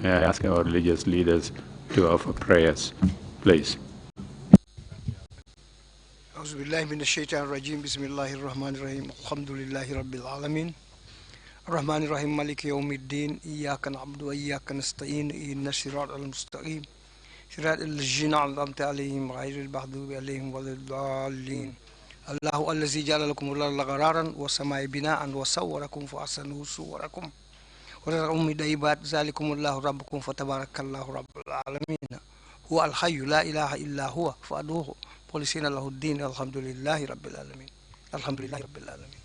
I ask our religious leaders to offer prayers, please. أعوذ بالله من الشيطان الرجيم بسم الله الرحمن الرحيم الحمد لله رب العالمين الرحمن الرحيم مالك يوم الدين إياك نعبد وإياك نستعين إهدنا الصراط المستقيم صراط الذين أنعمت عليهم غير المغضوب عليهم ولا الضالين الله الذي جعل لكم الأرض قرارا والسماء بناء وصوركم فأحسن صوركم ورزقكم من طيبات ذلكم الله ربكم فتبارك الله رب العالمين هو الحي لا إله إلا هو فأدعوه مخلصين له الدين الحمد لله رب العالمين الحمد لله رب العالمين.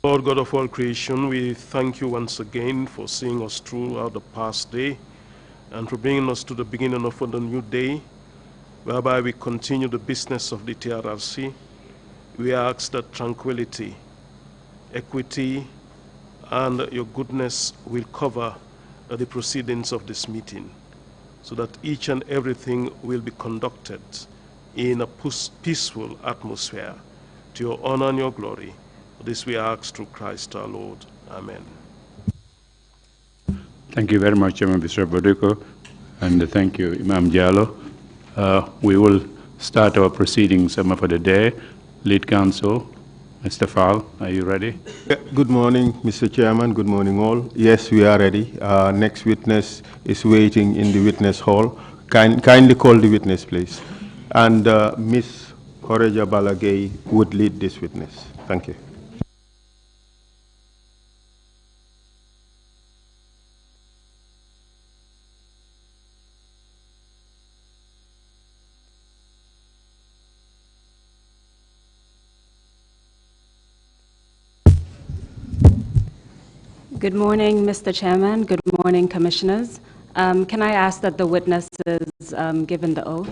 Lord God of all creation, we thank you once again for seeing us throughout the past day and for bringing us to the beginning of a new day, whereby we continue the business of the TRRC. We ask that tranquility, equity, and your goodness will cover the proceedings of this meeting, so that each and everything will be conducted in a peaceful atmosphere to your honor and your glory. This we ask through Christ our Lord. Amen. Thank you very much, Imam Bishop Boduko, and thank you, Imam Jallo. We will start our proceedings for the day. Lead Counsel, Mr. Fall, are you ready? Good morning, Mr. Chairman. Good morning, all. Yes, we are ready. Next witness is waiting in the witness hall. Kindly call the witness, please. And Ms. Horeja Balagay would lead this witness. Thank you. Good morning, Mr. Chairman. Good morning, Commissioners. Can I ask that the witness is given the oath?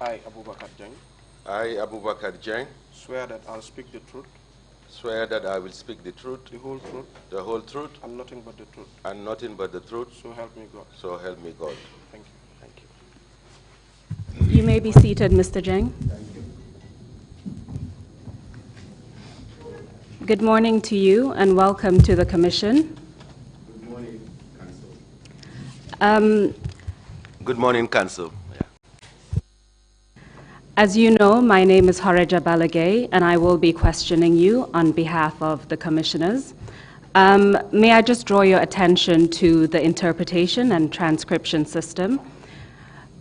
I, Abubakar Jeng. I, Abubakar Jeng. Swear that I'll speak the truth. Swear that I will speak the truth. The whole truth. The whole truth. And nothing but the truth. And nothing but the truth. So help me God. So help me God. Thank you. Thank you. You may be seated, Mr. Jeng. Thank you. Good morning to you and welcome to the Commission. Good morning, Council. Good morning, Council. As you know, my name is Horeja Balagay, and I will be questioning you on behalf of the Commissioners. May I just draw your attention to the interpretation and transcription system.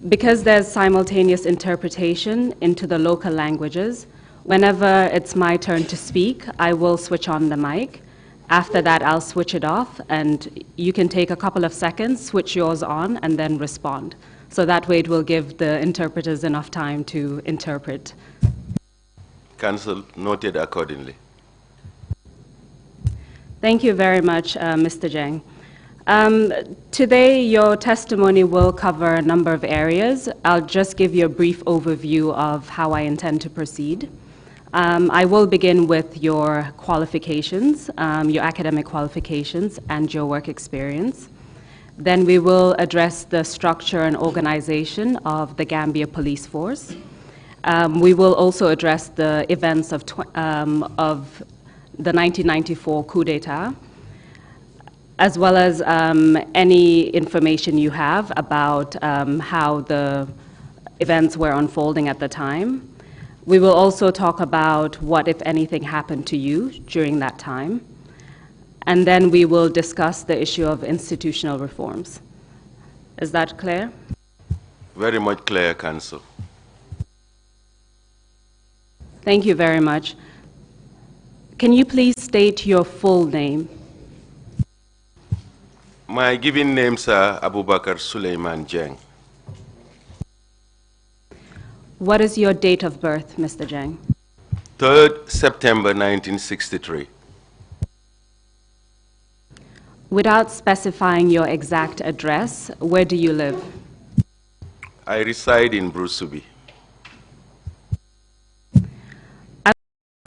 Because there's simultaneous interpretation into the local languages, whenever it's my turn to speak, I will switch on the mic. After that, I'll switch it off, and you can take a couple of seconds, switch yours on, and then respond. So that way it will give the interpreters enough time to interpret. Council, noted accordingly. Thank you very much, Mr. Jeng. Today, your testimony will cover a number of areas. I'll just give you a brief overview of how I intend to proceed. I will begin with your qualifications, your academic qualifications, and your work experience. Then we will address the structure and organization of the Gambia Police Force. We will also address the events of the 1994 coup d'etat, as well as any information you have about how the events were unfolding at the time. We will also talk about what, if anything, happened to you during that time. And then we will discuss the issue of institutional reforms. Is that clear? Very much clear, Council. Thank you very much. Can you please state your full name? My given names are Abubakar Suleiman Jeng. What is your date of birth, Mr. Jeng? 3rd September 1963. Without specifying your exact address, where do you live? I reside in Brusubi. I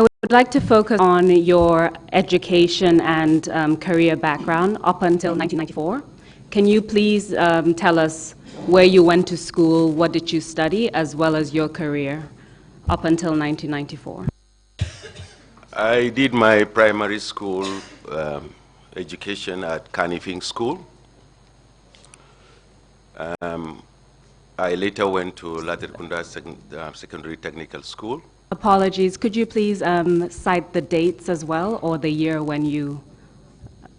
would like to focus on your education and career background up until 1994. Can you please tell us where you went to school, what did you study, as well as your career up until 1994? I did my primary school education at Canifing School. I later went to Latrikunda Secondary Technical School. Apologies, could you please cite the dates as well, or the year when you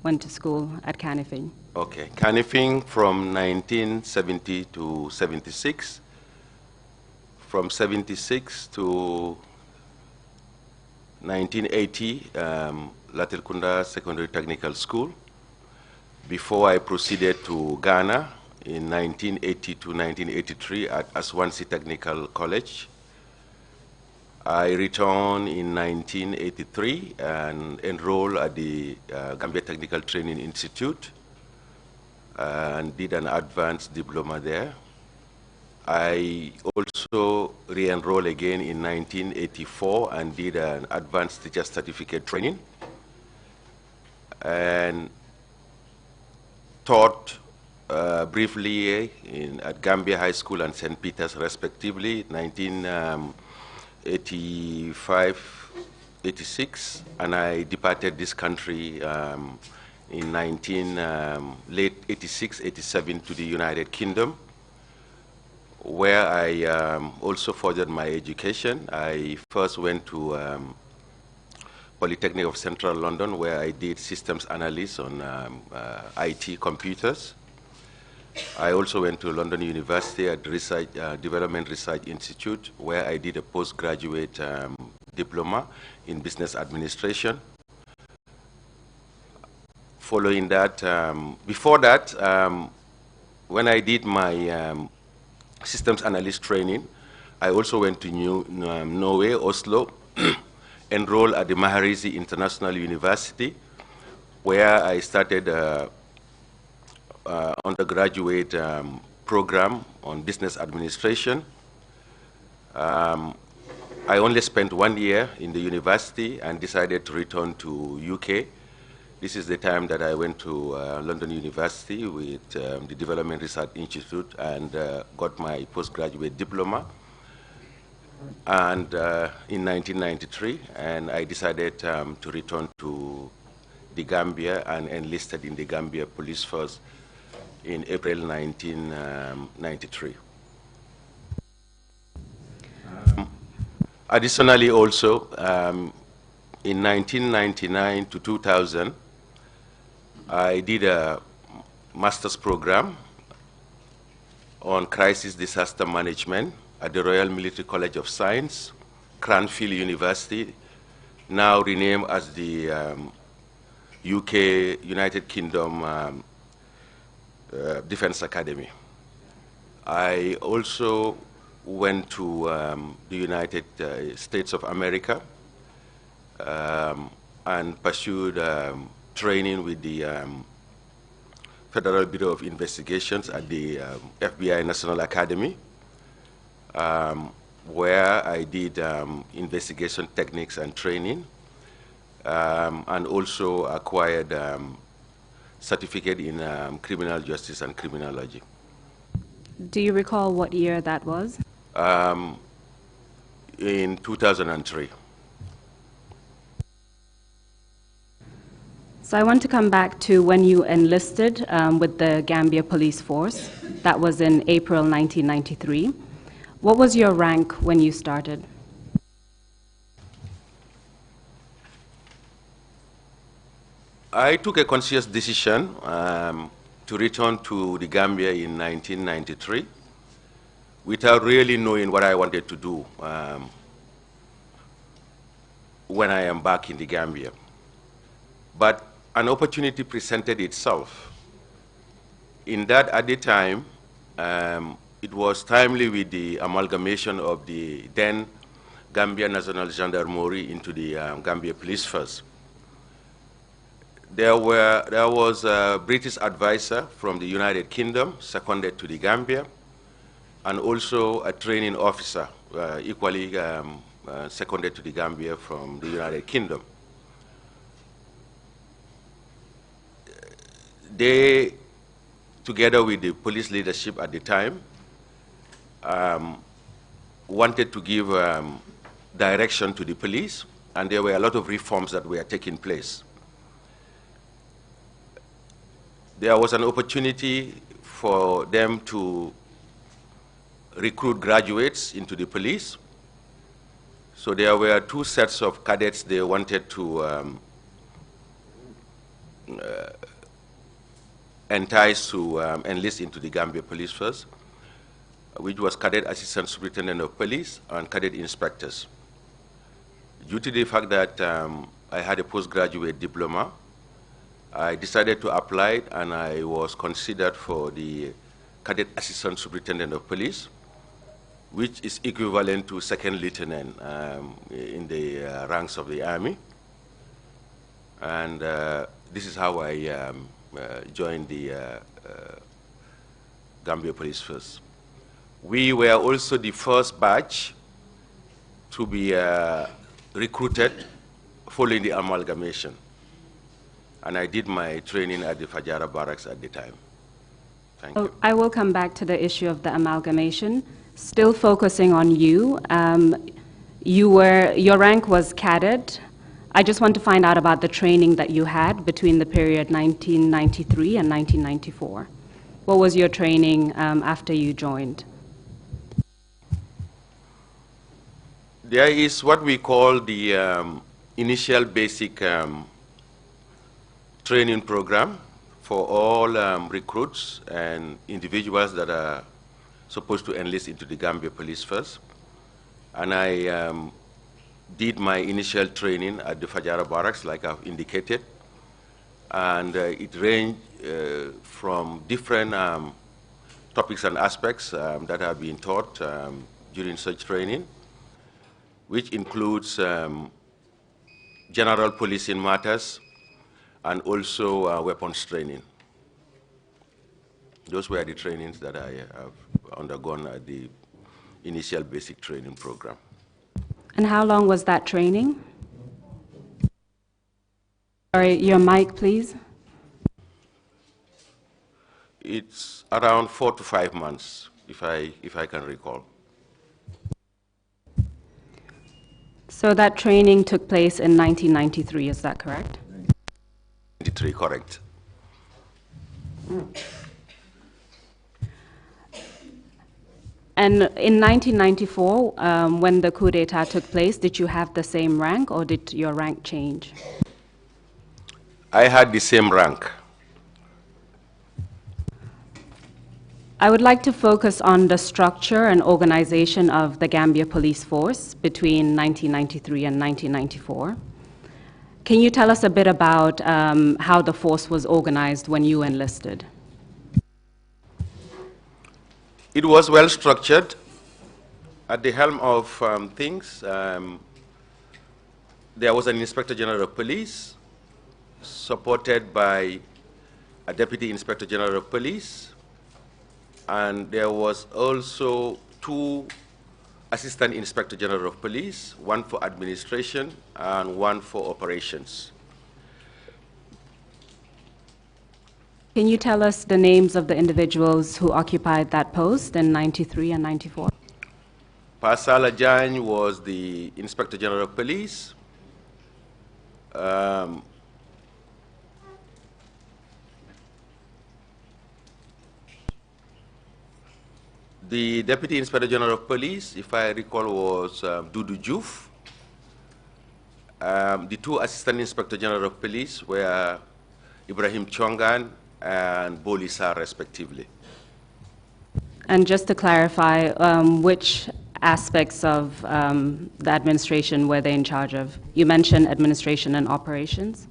went to school at Canifing? Okay, Canifing from 1970 to 76. From 76 to 1980, Latrikunda Secondary Technical School. Before I proceeded to Ghana in 1980 to 1983 at Aswansi Technical College. I returned in 1983 and enrolled at the Gambia Technical Training Institute and did an advanced diploma there. I also re-enrolled again in 1984 and did an advanced teacher certificate training and taught briefly at Gambia High School and St. Peter's respectively, 1985, 86, and I departed this country in late 86, 87 to the United Kingdom, where I also furthered my education. I first went to Polytechnic of Central London, where I did systems analysis on IT computers. I also went to London University at Development Research Institute, where I did a postgraduate diploma in business administration. Following that, before that, when I did my systems analyst training, I also went to Norway, Oslo, enrolled at the Maharishi International University, where I started undergraduate program on business administration. I only spent 1 year in the university and decided to return to UK. This is the time that I went to London University with the Development Research Institute and got my postgraduate diploma. And in 1993, and I decided to return to the Gambia and enlisted in the Gambia Police Force in April 1993. Additionally also, in 1999 to 2000, I did a master's program on crisis disaster management at the Royal Military College of Science, Cranfield University, now renamed as the UK, United Kingdom Defense Academy. I also went to the United States of America and pursued training with the Federal Bureau of Investigations at the FBI National Academy, where I did investigation techniques and training, and also acquired certificate in criminal justice and criminology. Do you recall what year that was? In 2003. So I want to come back to when you enlisted with the Gambia Police Force. That was in April 1993. What was your rank when you started? I took a conscious decision to return to the Gambia in 1993 without really knowing what I wanted to do when I am back in the Gambia. But an opportunity presented itself. In that, at the time, it was timely with the amalgamation of the then Gambia National Gendarmerie into the Gambia Police Force. There was a British advisor from the United Kingdom seconded to the Gambia, and also a training officer equally seconded to the Gambia from the United Kingdom. They together with the police leadership at the time, wanted to give direction to the police, and there were a lot of reforms that were taking place. There was an opportunity for them to recruit graduates into the police. So there were two sets of cadets they wanted to entice to enlist into the Gambia Police Force, which was Cadet Assistant Superintendent of Police and Cadet Inspectors. Due to the fact that I had a postgraduate diploma, I decided to apply, and I was considered for the Cadet Assistant Superintendent of Police, which is equivalent to second lieutenant in the ranks of the Army. And this is how I joined the Gambia Police Force. We were also the first batch to be recruited following the amalgamation. And I did my training at the Fajara Barracks at the time. Thank you. I will come back to the issue of the amalgamation. Still focusing on you, your rank was cadet. I just want to find out about the training that you had between the period 1993 and 1994. What was your training after you joined? There is what we call the initial basic training program for all recruits and individuals that are supposed to enlist into the Gambia Police Force. And I did my initial training at the Fajara Barracks, like I've indicated. And it ranged from different topics and aspects that have been taught during such training, which includes general policing matters and also weapons training. Those were the trainings that I have undergone at the initial basic training program. And how long was that training? Sorry, your mic, please. It's around 4 to 5 months, if I can recall. So that training took place in 1993, is that correct? 93, correct. And in 1994, when the coup d'etat took place, did you have the same rank or did your rank change? I had the same rank. I would like to focus on the structure and organization of the Gambia Police Force between 1993 and 1994. Can you tell us a bit about how the force was organized when you enlisted? It was well structured. At the helm of things, there was an Inspector General of Police, supported by a Deputy Inspector General of Police, and there was also 2 Assistant Inspector General of Police, 1 for administration and 1 for operations. Can you tell us the names of the individuals who occupied that post in 93 and 94? Pasala Jany was the Inspector General of Police. The Deputy Inspector General of Police, if I recall, was Dudu Juf. The 2 Assistant Inspector General of Police were Ibrahim Chongan and Bolisa, respectively. And just to clarify, which aspects of the administration were they in charge of? You mentioned administration and operations.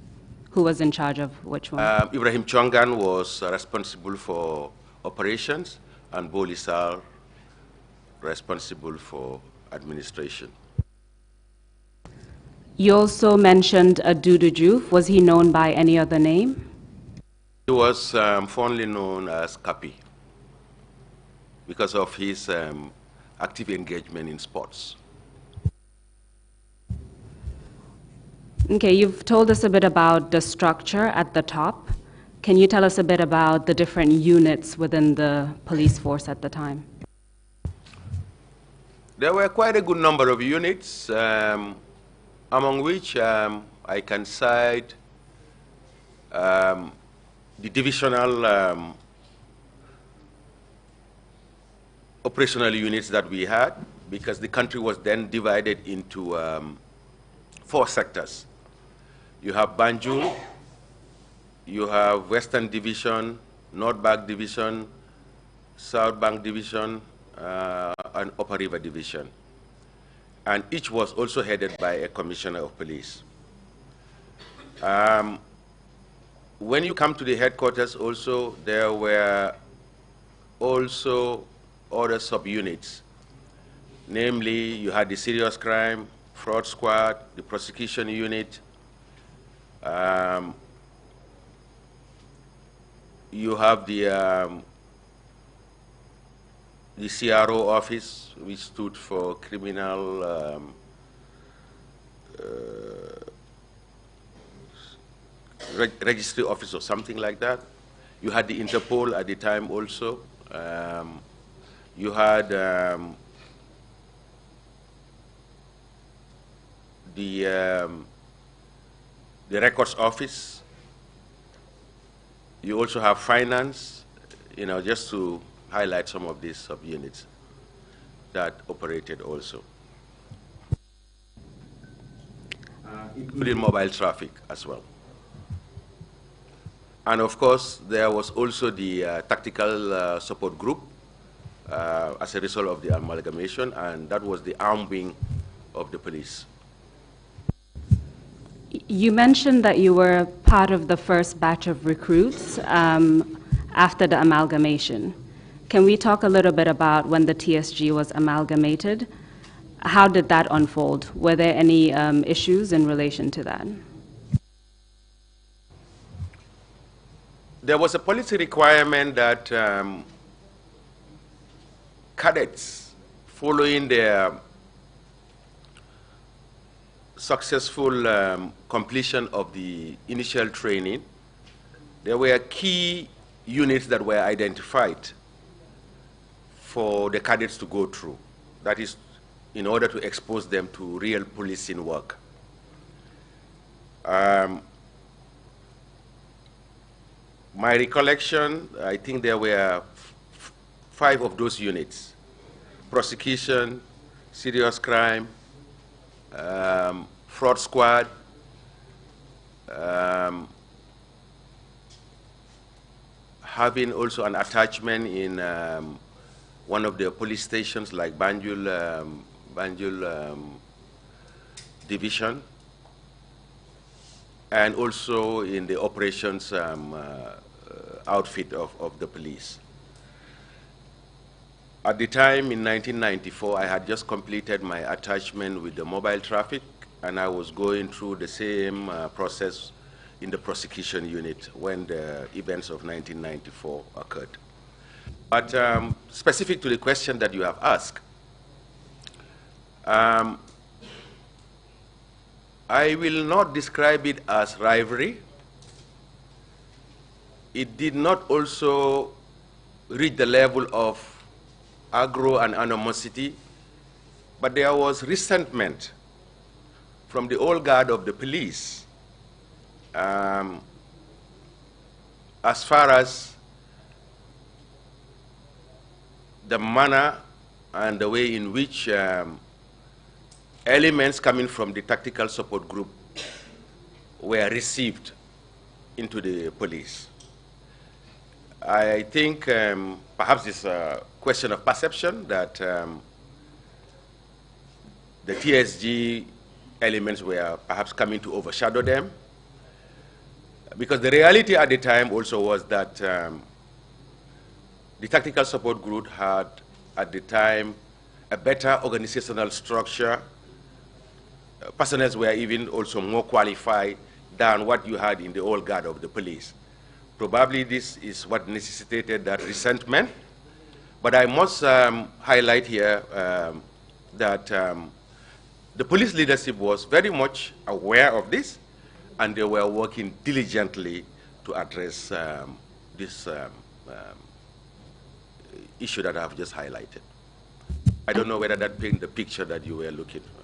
Who was in charge of which one? Ibrahim Chongan was responsible for operations, and Bolisa responsible for administration. You also mentioned Dudu Juf. Was he known by any other name? He was fondly known as Kapi because of his active engagement in sports. Okay, you've told us a bit about the structure at the top. Can you tell us a bit about the different units within the police force at the time? There were quite a good number of units, among which I can cite the divisional operational units that we had, because the country was then divided into 4 sectors. You have Banjul, you have Western Division, North Bank Division, South Bank Division, and Upper River Division. And each was also headed by a commissioner of police. When you come to the headquarters also, there were also other subunits. Namely, you had the serious crime, fraud squad, the prosecution unit, you have the CRO office, which stood for criminal registry office or something like that. You had the Interpol at the time also. You had the records office. You also have finance, just to highlight some of these subunits that operated also. Including mobile traffic as well. And of course, there was also the tactical support group as a result of the amalgamation, and that was the arm wing of the police. You mentioned that you were part of the first batch of recruits after the amalgamation. Can we talk a little bit about when the TSG was amalgamated? How did that unfold? Were there any issues in relation to that? There was a policy requirement that cadets, following their successful completion of the initial training, there were key units that were identified for the cadets to go through. That is, in order to expose them to real policing work. My recollection, I think there were 5 of those units: prosecution, serious crime, fraud squad, having also an attachment in one of the police stations like Banjul Division, and also in the operations outfit of the police. At the time in 1994, I had just completed my attachment with the mobile traffic, and I was going through the same process in the prosecution unit when the events of 1994 occurred. But specific to the question that you have asked, I will not describe it as rivalry. It did not also reach the level of aggro and animosity, but there was resentment from the old guard of the police as far as the manner and the way in which elements coming from the tactical support group were received into the police. I think perhaps it's a question of perception that the TSG elements were perhaps coming to overshadow them, because the reality at the time also was that the tactical support group had at the time a better organizational structure. Personnel were even also more qualified than what you had in the old guard of the police. Probably this is what necessitated that resentment. But I must highlight here that the police leadership was very much aware of this, and they were working diligently to address this issue that I've just highlighted. I don't know whether that paints the picture that you were looking for.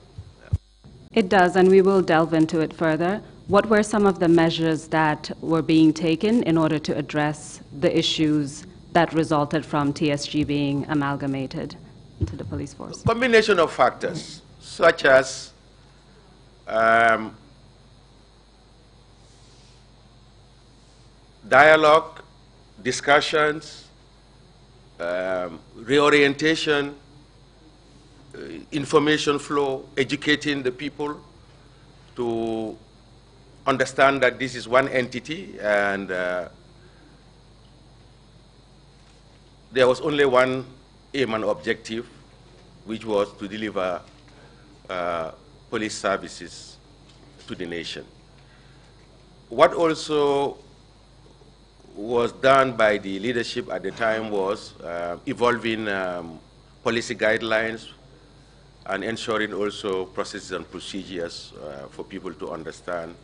It does, and we will delve into it further. What were some of the measures that were being taken in order to address the issues that resulted from TSG being amalgamated into the police force? A combination of factors, such as dialogue, discussions, reorientation, information flow, educating the people to understand that this is one entity and there was only one aim and objective, which was to deliver police services to the nation. What also was done by the leadership at the time was evolving policy guidelines and ensuring also processes and procedures for people to understand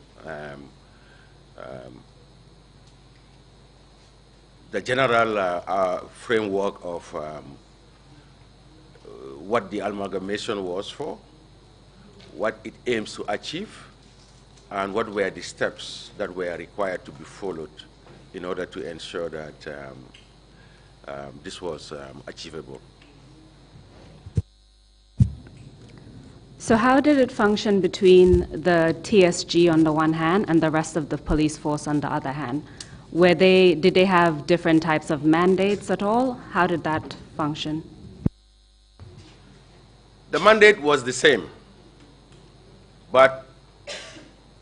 the general framework of what the amalgamation was for, what it aims to achieve, and what were the steps that were required to be followed in order to ensure that this was achievable. So how did it function between the TSG on the one hand and the rest of the police force on the other hand? Did they have different types of mandates at all? How did that function? The mandate was the same, but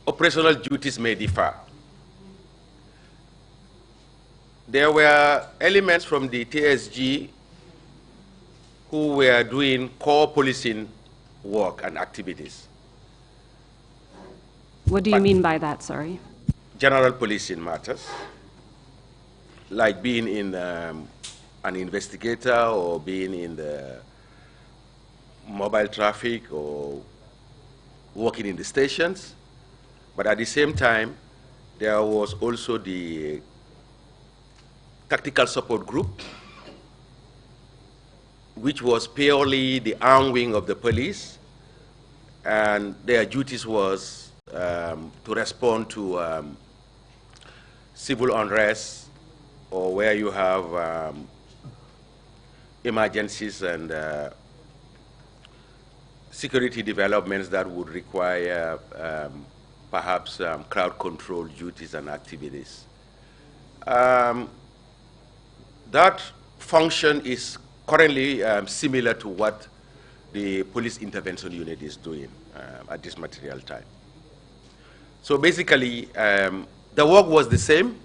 operational duties may differ. There were elements from the TSG who were doing core policing work and activities. What do you mean by that, sorry? General policing matters, like being in an investigator or being in the mobile traffic or working in the stations. But at the same time, there was also the tactical support group, which was purely the arm wing of the police, and their duties was to respond to civil unrest or where you have emergencies and security developments that would require perhaps crowd control duties and activities. That function is currently similar to what the police intervention unit is doing at this material time. So basically, the work was the same,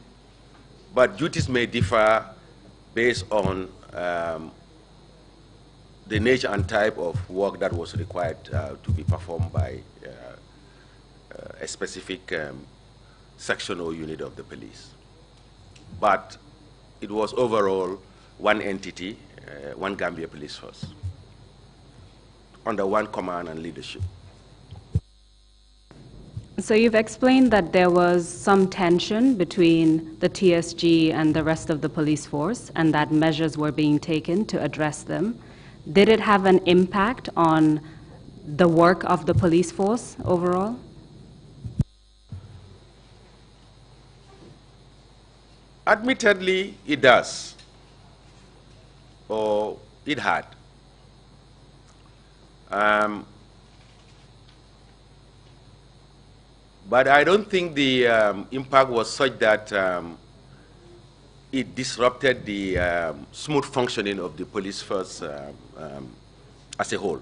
but duties may differ based on the nature and type of work that was required to be performed by a specific section or unit of the police. But it was overall one entity, one Gambia police force, under one command and leadership. So you've explained that there was some tension between the TSG and the rest of the police force and that measures were being taken to address them. Did it have an impact on the work of the police force overall? Admittedly, it does, or it had. But I don't think the impact was such that it disrupted the smooth functioning of the police force as a whole.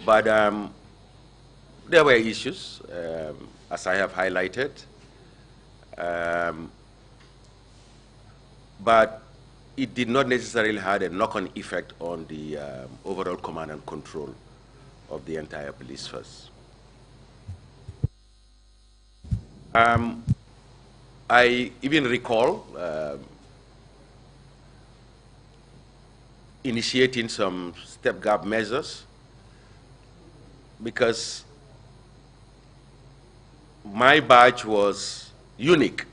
But there were issues, as I have highlighted. But it did not necessarily have a knock-on effect on the overall command and control of the entire police force. I even recall initiating some step-gap measures because my batch was unique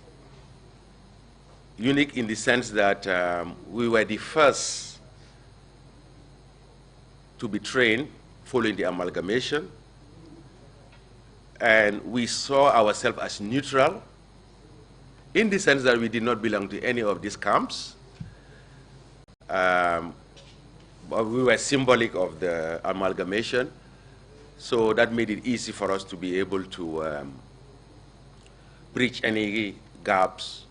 unique in the sense that we were the first to be trained following the amalgamation, and we saw ourselves as neutral in the sense that we did not belong to any of these camps. But we were symbolic of the amalgamation, so that made it easy for us to be able to bridge any gaps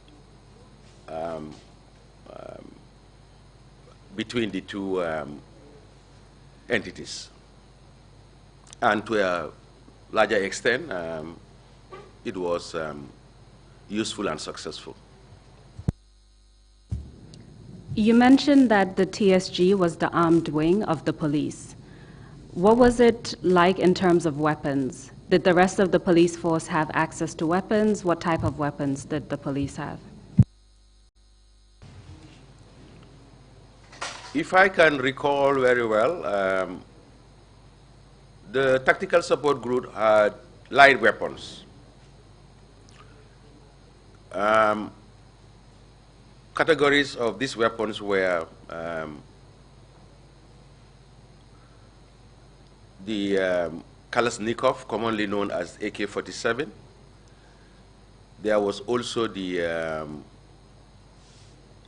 between the two entities. And to a larger extent, it was useful and successful. You mentioned that the TSG was the armed wing of the police. What was it like in terms of weapons? Did the rest of the police force have access to weapons? What type of weapons did the police have? If I can recall very well, the tactical support group had light weapons. Categories of these weapons were the Kalashnikov, commonly known as AK-47. There was also the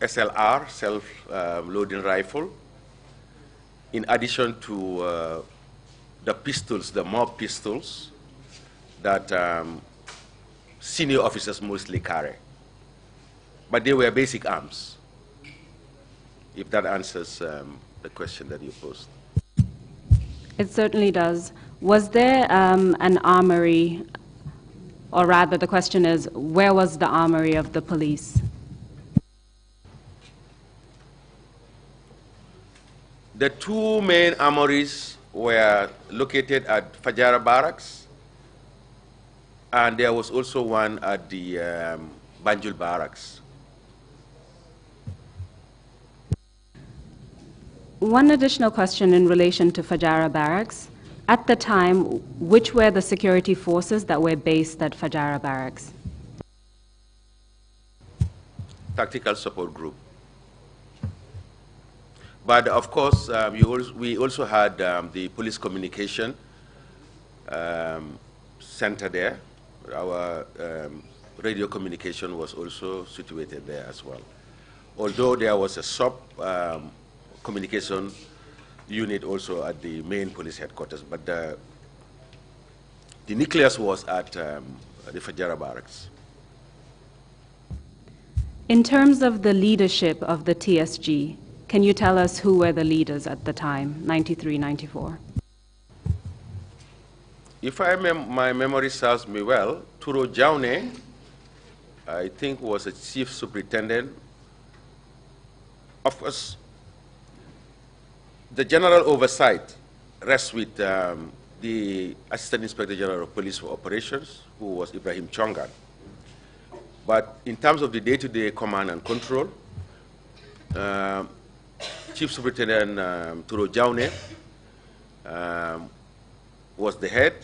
SLR, self-loading rifle, in addition to the pistols, the mob pistols that senior officers mostly carry. But they were basic arms, if that answers the question that you posed. It certainly does. Was there an armory, or rather the question is, where was the armory of the police? The two main armories were located at Fajara Barracks, and there was also one at the Banjul Barracks. One additional question in relation to Fajara Barracks. At the time, which were the security forces that were based at Fajara Barracks? Tactical support group. But of course, we also had the police communication center there. Our radio communication was also situated there as well. Although there was a sub communication unit also at the main police headquarters, but the nucleus was at the Fajara Barracks. In terms of the leadership of the TSG, can you tell us who were the leaders at the time, 93, 94? If my memory serves me well, Turo Jaune, I think, was a chief superintendent. Of course, the general oversight rests with the Assistant Inspector General of Police for Operations, who was Ibrahim Chongan. But in terms of the day-to-day command and control, Chief Superintendent Turo Jaune was the head,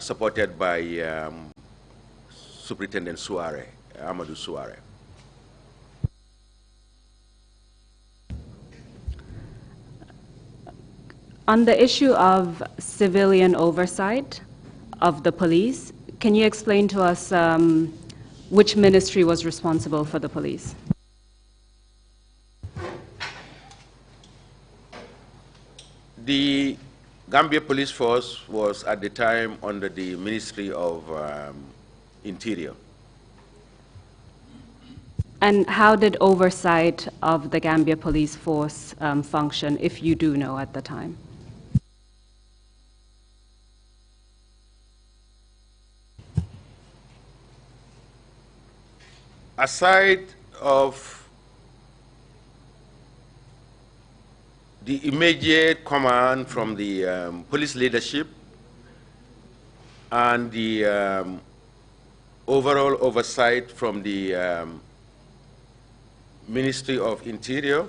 supported by Superintendent Suare, Amadou Suare. On the issue of civilian oversight of the police, can you explain to us which ministry was responsible for the police? The Gambia Police Force was at the time under the Ministry of Interior. And how did oversight of the Gambia Police Force function, if you do know at the time? Aside of the immediate command from the police leadership and the overall oversight from the Ministry of Interior,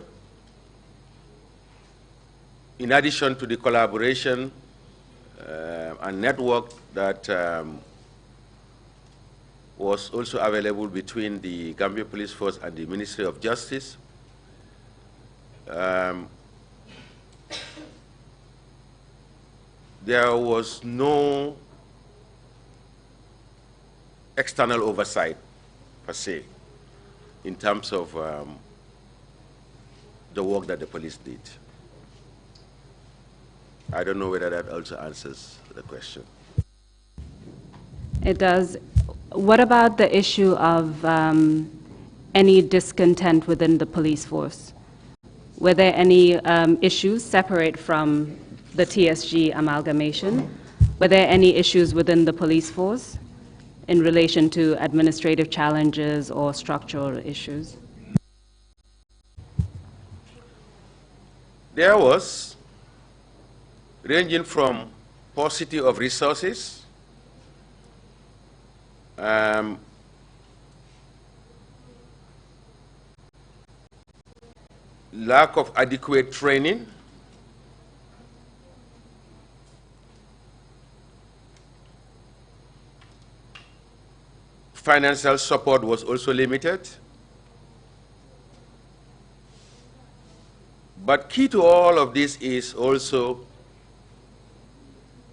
in addition to the collaboration and network that was also available between the Gambia Police Force and the Ministry of Justice. There was no external oversight, per se, in terms of the work that the police did. I don't know whether that also answers the question. It does. What about the issue of any discontent within the police force? Were there any issues separate from the TSG amalgamation? Were there any issues within the police force in relation to administrative challenges or structural issues? There was, ranging from paucity of resources, lack of adequate training, financial support was also limited. But key to all of this is also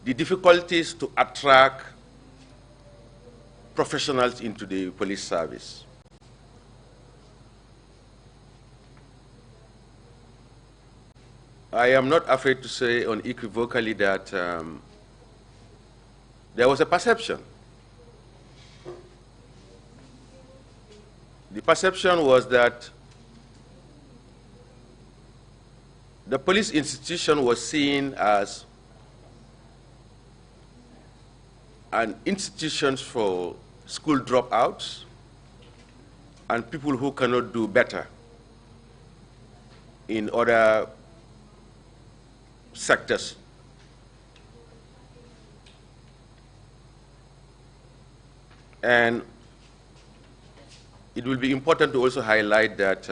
the difficulties to attract professionals into the police service. I am not afraid to say unequivocally that there was a perception. The perception was that the police institution was seen as an institution for school dropouts and people who cannot do better in other sectors. And it will be important to also highlight that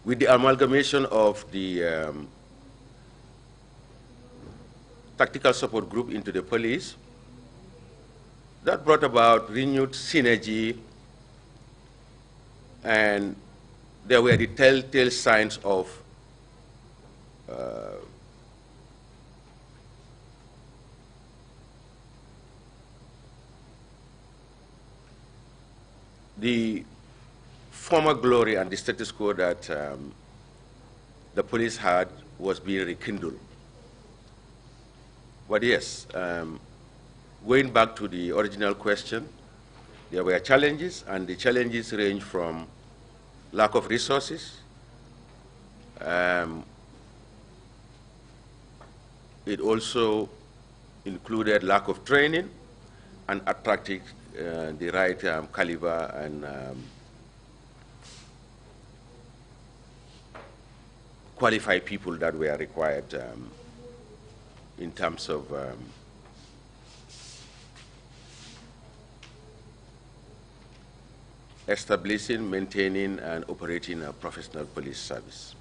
with the amalgamation of the tactical support group into the police, that brought about renewed synergy, and there were the telltale signs of the former glory and the status quo that the police had was being rekindled. But yes, going back to the original question, there were challenges, and the challenges range from lack of resources. It also included lack of training and attracting the right caliber and qualified people that were required in terms of establishing, maintaining, and operating a professional police service.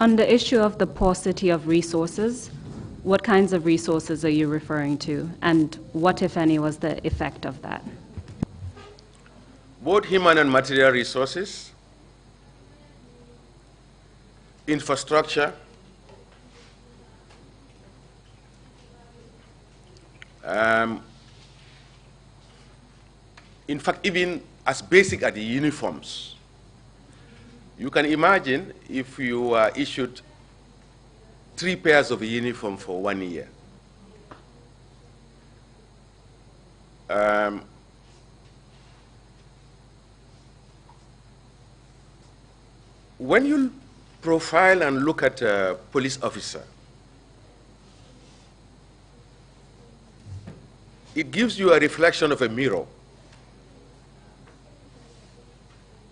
On the issue of the paucity of resources, what kinds of resources are you referring to, and what, if any, was the effect of that? Both human and material resources, infrastructure, in fact, even as basic as the uniforms. You can imagine if you were issued 3 pairs of a uniform for 1 year. When you profile and look at a police officer, it gives you a reflection of a mirror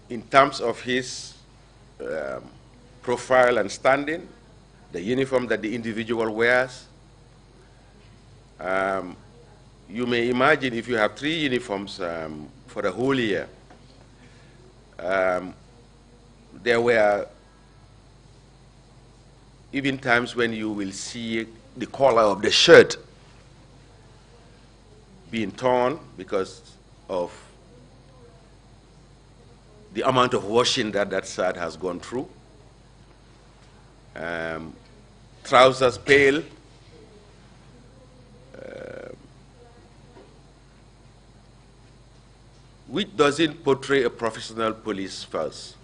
in terms of his profile and standing, the uniform that the individual wears. You may imagine if you have 3 uniforms for the whole year, there were even times when you will see the collar of the shirt being torn because of the amount of washing that shirt has gone through. Trousers pale, which doesn't portray a professional police force.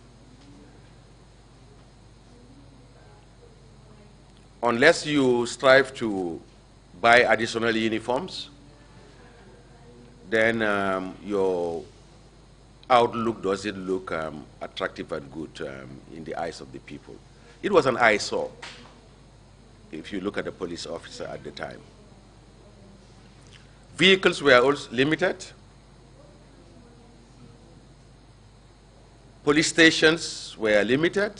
Unless you strive to buy additional uniforms, then your outlook doesn't look attractive and good in the eyes of the people. It was an eyesore, if you look at the police officer at the time. Vehicles were also limited. Police stations were limited.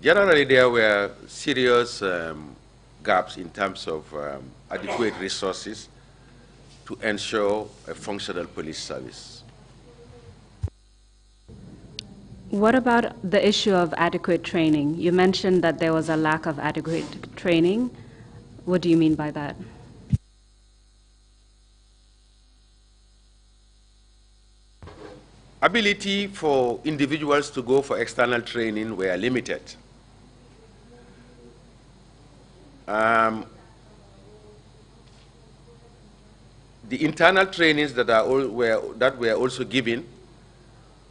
Generally, there were serious gaps in terms of adequate resources to ensure a functional police service. What about the issue of adequate training? You mentioned that there was a lack of adequate training. What do you mean by that? Ability for individuals to go for external training were limited. The internal trainings that were also given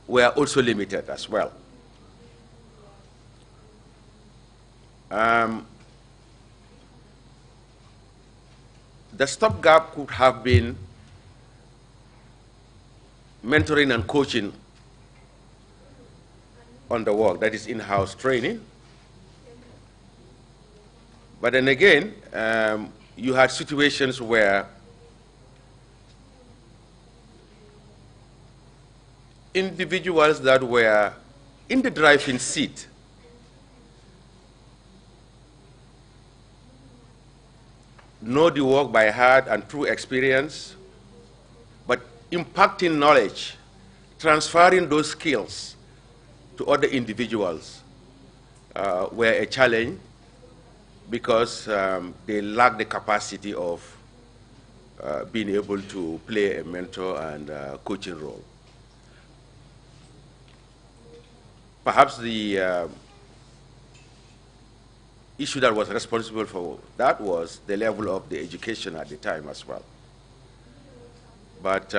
were also limited as well. The stopgap could have been mentoring and coaching on the work, that is in-house training. But then again, you had situations where individuals that were in the driving seat know the work by heart and through experience, but impacting knowledge, transferring those skills to other individuals were a challenge because they lack the capacity of being able to play a mentor and coaching role. Perhaps the issue that was responsible for that was the level of the education at the time as well. But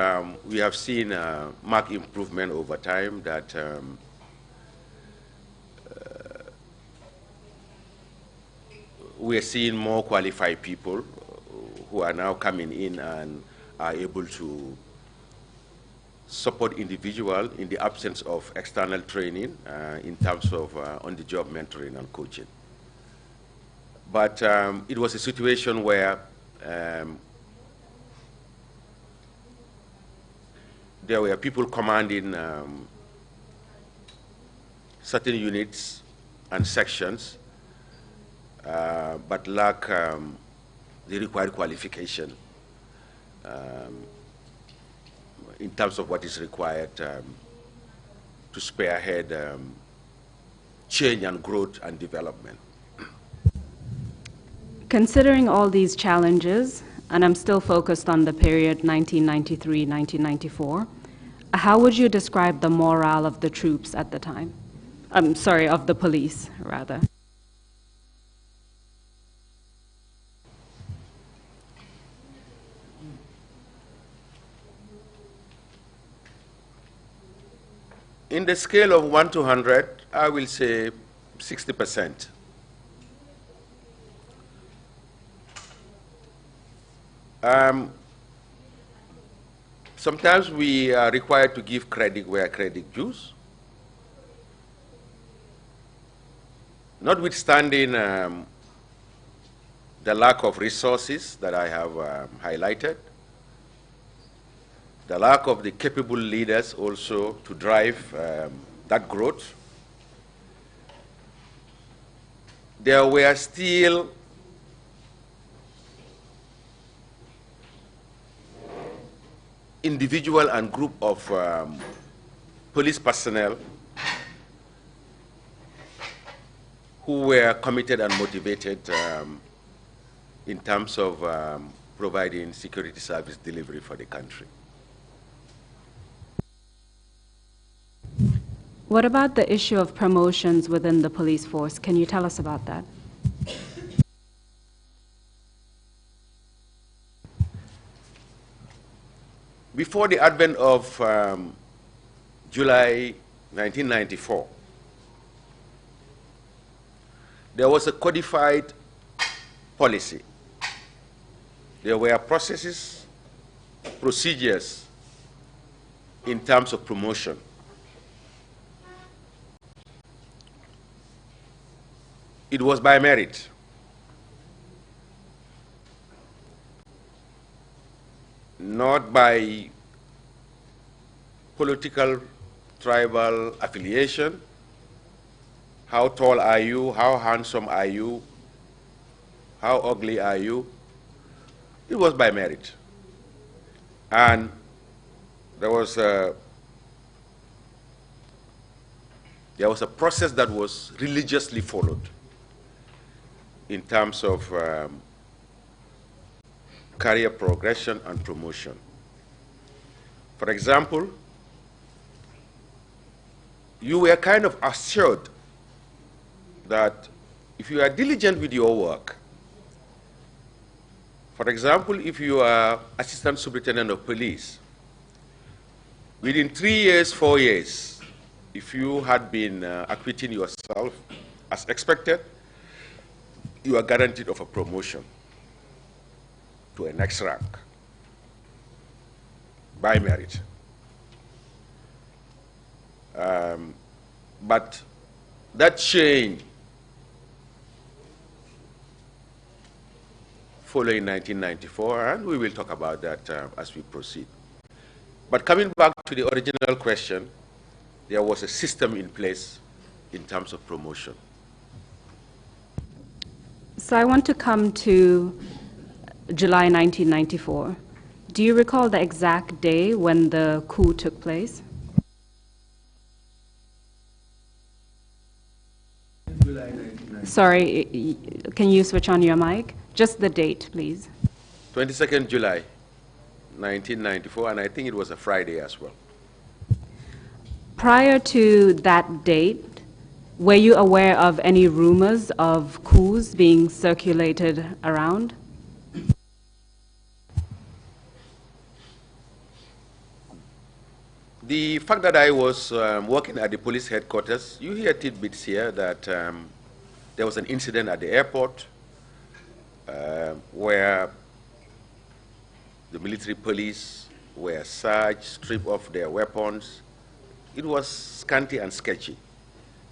we have seen marked improvement over time that we are seeing more qualified people who are now coming in and are able to support individuals in the absence of external training in terms of on-the-job mentoring and coaching. But it was a situation where there were people commanding certain units and sections, but lack the required qualification in terms of what is required to spearhead change and growth and development. Considering all these challenges, and I'm still focused on the period 1993-1994, how would you describe the morale of the troops at the time? Sorry, of the police, rather. In the scale of 1 to 100, I will say 60%. Sometimes we are required to give credit where credit dues. Notwithstanding the lack of resources that I have highlighted, the lack of the capable leaders also to drive that growth, there were still individual and group of police personnel who were committed and motivated in terms of providing security service delivery for the country. What about the issue of promotions within the police force? Can you tell us about that? Before the advent of July 1994, there was a codified policy. There were processes, procedures in terms of promotion. It was by merit. Not by political, tribal affiliation. How tall are you? How handsome are you? How ugly are you? It was by merit. And there was a process that was religiously followed in terms of career progression and promotion. For example, you were kind of assured that if you are diligent with your work, for example, if you are Assistant Superintendent of Police, within 3 years, 4 years, if you had been acquitting yourself as expected, you are guaranteed of a promotion to a next rank by merit. But that change following 1994, and we will talk about that as we proceed. But coming back to the original question, there was a system in place in terms of promotion. So I want to come to July 1994. Do you recall the exact day when the coup took place? July 1994. Sorry, can you switch on your mic? Just the date, please. 22nd July 1994, and I think it was a Friday as well. Prior to that date, were you aware of any rumors of coups being circulated around? The fact that I was working at the police headquarters, you hear tidbits here that there was an incident at the airport where the military police were searched, stripped off their weapons. It was scanty and sketchy.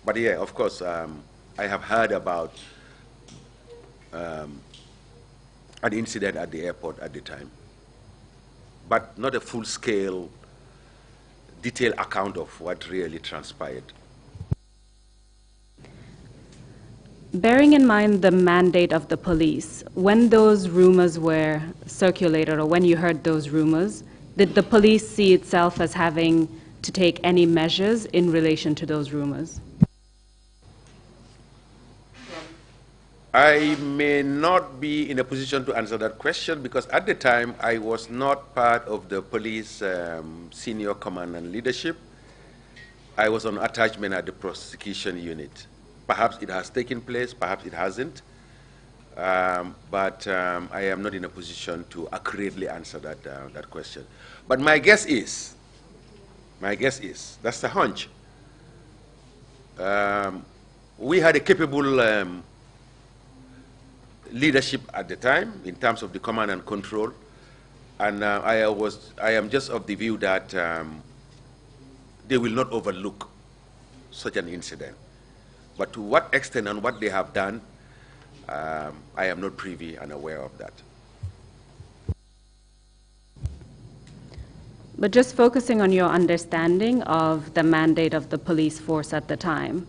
But yeah, of course, I have heard about an incident at the airport at the time, but not a full-scale, detailed account of what really transpired. Bearing in mind the mandate of the police, when those rumors were circulated, or when you heard those rumors, did the police see itself as having to take any measures in relation to those rumors? I may not be in a position to answer that question because at the time I was not part of the police senior command and leadership. I was on attachment at the prosecution unit. Perhaps it has taken place, perhaps it hasn't. But I am not in a position to accurately answer that question. But my guess is, that's the hunch. We had a capable leadership at the time in terms of the command and control, and I am just of the view that they will not overlook such an incident. But to what extent and what they have done, I am not privy and aware of that. But just focusing on your understanding of the mandate of the police force at the time,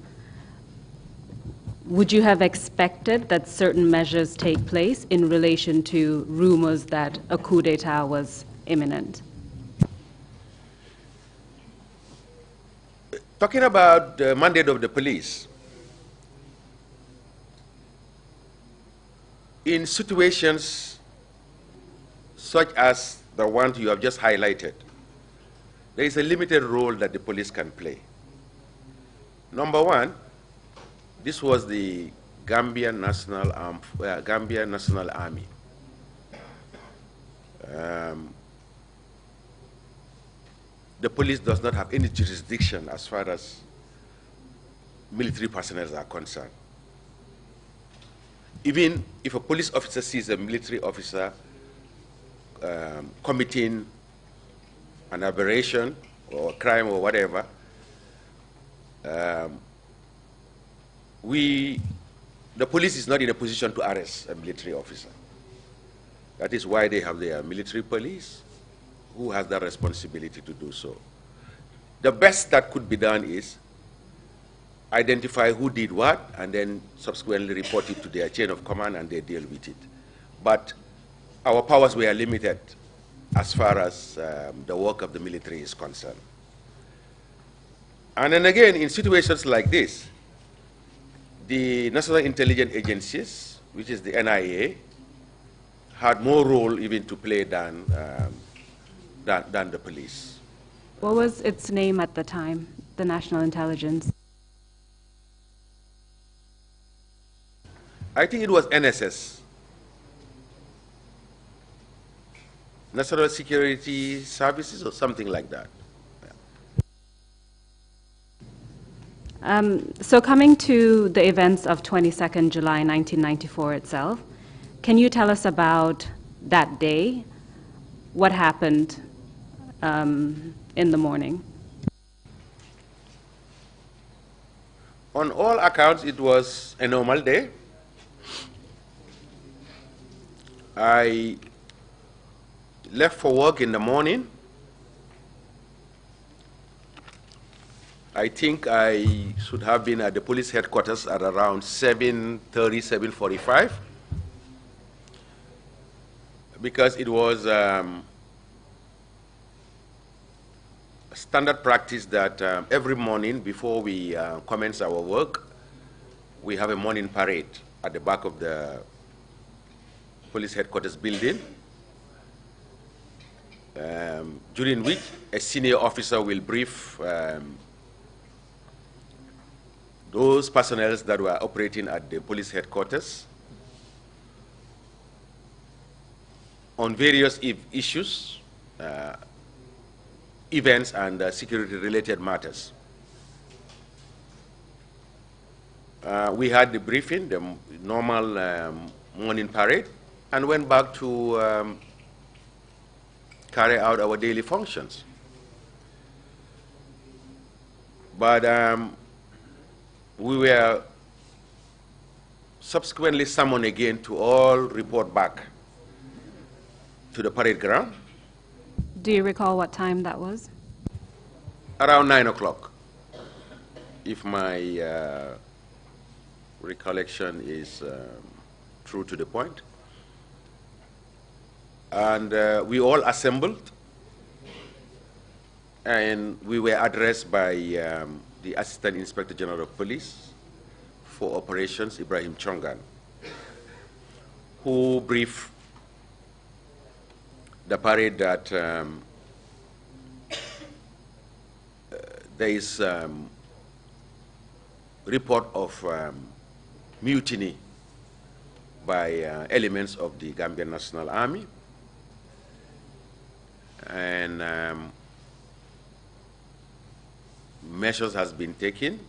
would you have expected that certain measures take place in relation to rumors that a coup d'etat was imminent? Talking about the mandate of the police, in situations such as the one you have just highlighted, there is a limited role that the police can play. Number one, this was the Gambia National Army. The police does not have any jurisdiction as far as military personnel are concerned. Even if a police officer sees a military officer committing an aberration or a crime or whatever, the police is not in a position to arrest a military officer. That is why they have their military police who has the responsibility to do so. The best that could be done is identify who did what and then subsequently report it to their chain of command and they deal with it. But our powers were limited as far as the work of the military is concerned. And then again, in situations like this, the National Intelligence Agencies, which is the NIA, had more role even to play than the police. What was its name at the time, the National Intelligence? I think it was NSS. National Security Services or something like that. So coming to the events of 22nd July 1994 itself, can you tell us about that day? What happened in the morning? On all accounts, it was a normal day. I left for work in the morning. I think I should have been at the police headquarters at around 7:30, 7:45, because it was standard practice that every morning before we commence our work, we have a morning parade at the back of the police headquarters building, during which a senior officer will brief those personnel that were operating at the police headquarters on various issues, events, and security-related matters. We had the briefing, the normal morning parade, and went back to carry out our daily functions. But we were subsequently summoned again to all report back to the parade ground. Do you recall what time that was? Around 9 o'clock, if my recollection is true to the point. And we all assembled, and we were addressed by the Assistant Inspector General of Police for Operations, Ibrahim Chongan, who briefed the parade that there is report of mutiny by elements of the Gambian National Army, and measures has been taken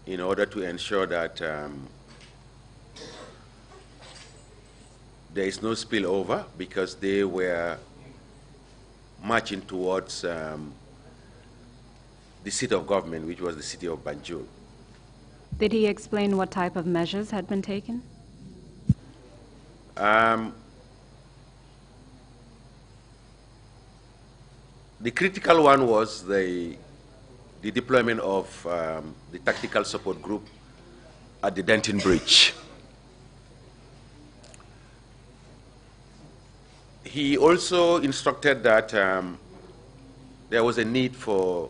in order to ensure that there is no spillover, because they were marching towards the seat of government, which was the city of Banjul. Did he explain what type of measures had been taken? The critical one was the deployment of the tactical support group at the Denton Bridge. He also instructed that there was a need for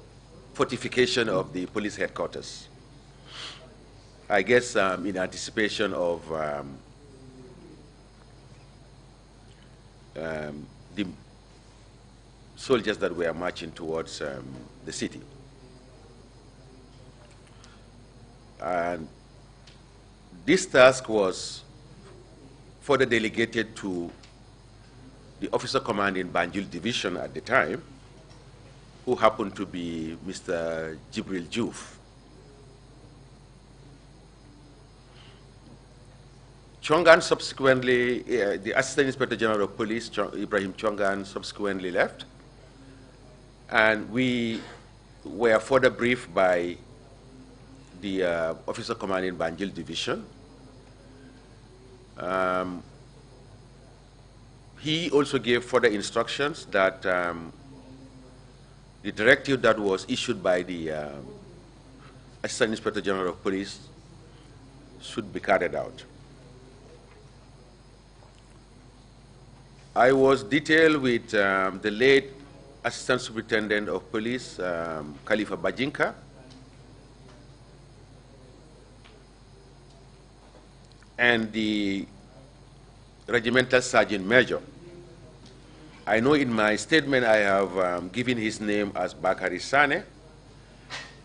fortification of the police headquarters, I guess in anticipation of the soldiers that were marching towards the city. And this task was further delegated to the officer commanding Banjul Division at the time, who happened to be Mr. Jibril Juf. Chongan subsequently, the Assistant Inspector General of Police, Ibrahim Chongan, subsequently left, and we were further briefed by the officer commanding Banjul Division. He also gave further instructions that the directive that was issued by the Assistant Inspector General of Police should be carried out. I was detailed with the late Assistant Superintendent of Police, Khalifa Bajinka, and the Regimental Sergeant Major. I know in my statement I have given his name as Bakari Sane,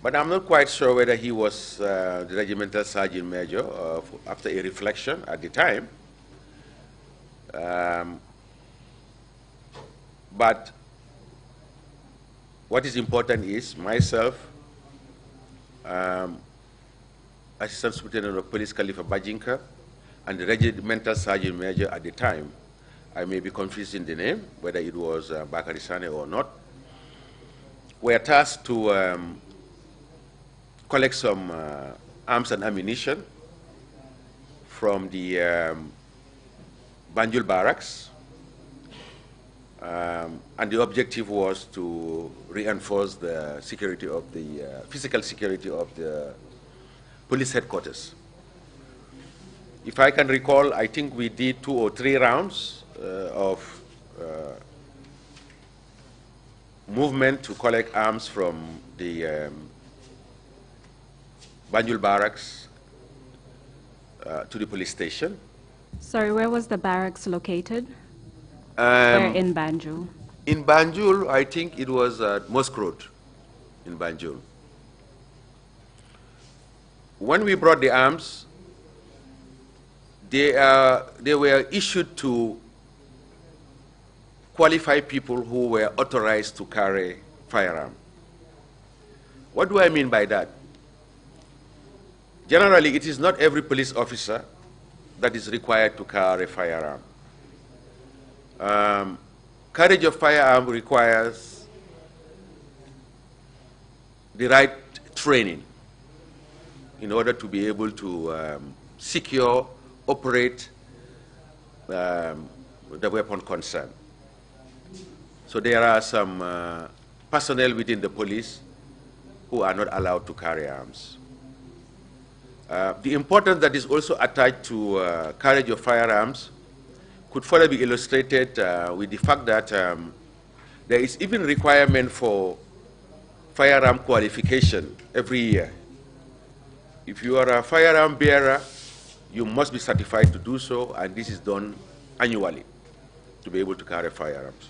but I'm not quite sure whether he was the Regimental Sergeant Major after a reflection at the time. But what is important is myself, Assistant Superintendent of Police Khalifa Bajinka, and the Regimental Sergeant Major at the time, I may be confusing the name, whether it was Bakari Sane or not, were tasked to collect some arms and ammunition from the Banjul barracks. And the objective was to reinforce the security of the physical security of the police headquarters. If I can recall, I think we did 2 or 3 rounds of movement to collect arms from the Banjul barracks to the police station. Sorry, where was the barracks located? Where in Banjul? In Banjul, I think it was at Mosque Road in Banjul. When we brought the arms, they were issued to qualified people who were authorized to carry firearm. What do I mean by that? Generally, it is not every police officer that is required to carry a firearm. Carriage of firearm requires the right training in order to be able to secure, operate the weapon concerned. So there are some personnel within the police who are not allowed to carry arms. The importance that is also attached to carriage of firearms could further be illustrated with the fact that there is even requirement for firearm qualification every year. If you are a firearm bearer, you must be certified to do so, and this is done annually to be able to carry firearms.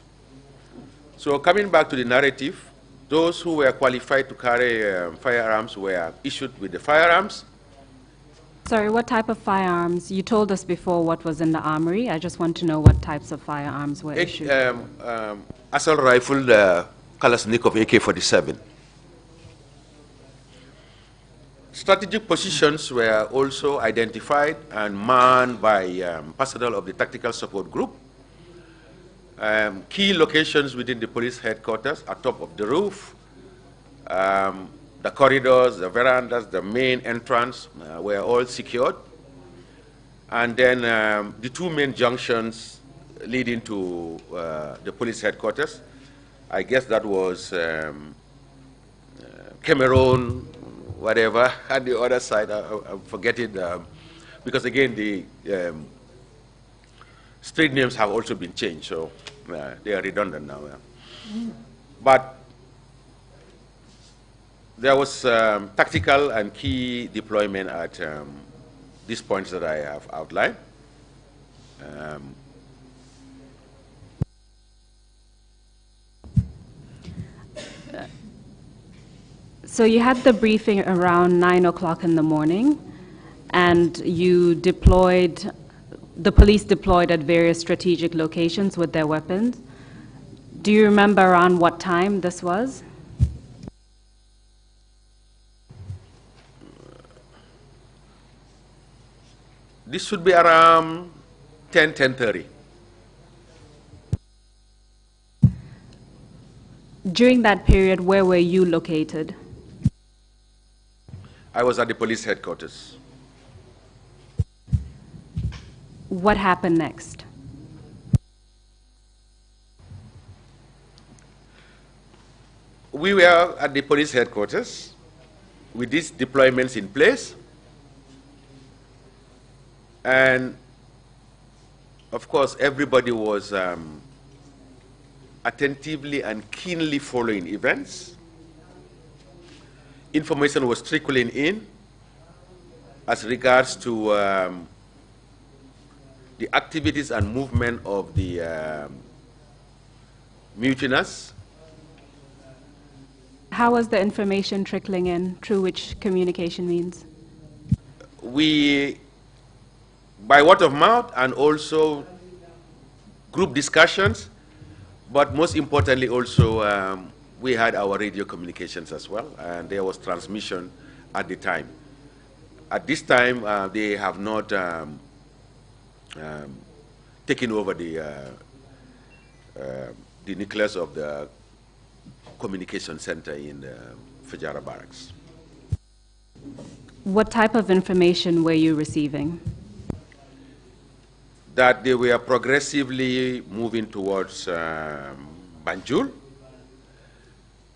So coming back to the narrative, those who were qualified to carry firearms were issued with the firearms. Sorry, what type of firearms? You told us before what was in the armory. I just want to know what types of firearms were issued. Assault rifle, Kalashnikov AK-47. Strategic positions were also identified and manned by personnel of the Tactical Support Group. Key locations within the police headquarters, atop of the roof, the corridors, the verandas, the main entrance were all secured. And then the 2 main junctions leading to the police headquarters, I guess that was Cameroon, whatever, and the other side, I'm forgetting, because again, the street names have also been changed, so they are redundant now. But there was tactical and key deployment at these points that I have outlined. So you had the briefing around 9 o'clock in the morning, and the police deployed at various strategic locations with their weapons. Do you remember around what time this was? This should be around 10:30. During that period, where were you located? I was at the police headquarters. What happened next? We were at the police headquarters with these deployments in place. And of course, everybody was attentively and keenly following events. Information was trickling in as regards to the activities and movement of the mutinous. How was the information trickling in? Through which communication means? By word of mouth and also group discussions, but most importantly also we had our radio communications as well, and there was transmission at the time. At this time, they have not taken over the nucleus of the communication center in Fajara Barracks. What type of information were you receiving? That they were progressively moving towards Banjul.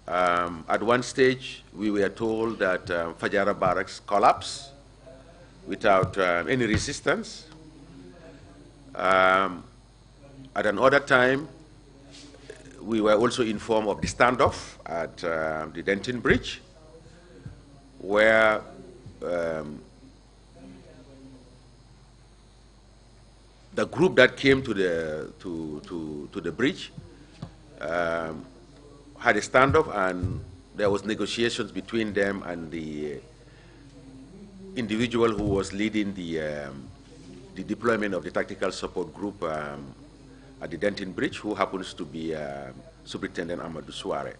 At one stage, we were told that Fajara Barracks collapsed without any resistance. At another time, we were also informed of the standoff at the Denton Bridge, where the group that came to the bridge had a standoff, and there was negotiations between them and the individual who was leading the deployment of the tactical support group at the Denton Bridge, who happens to be Superintendent Amadou Suare.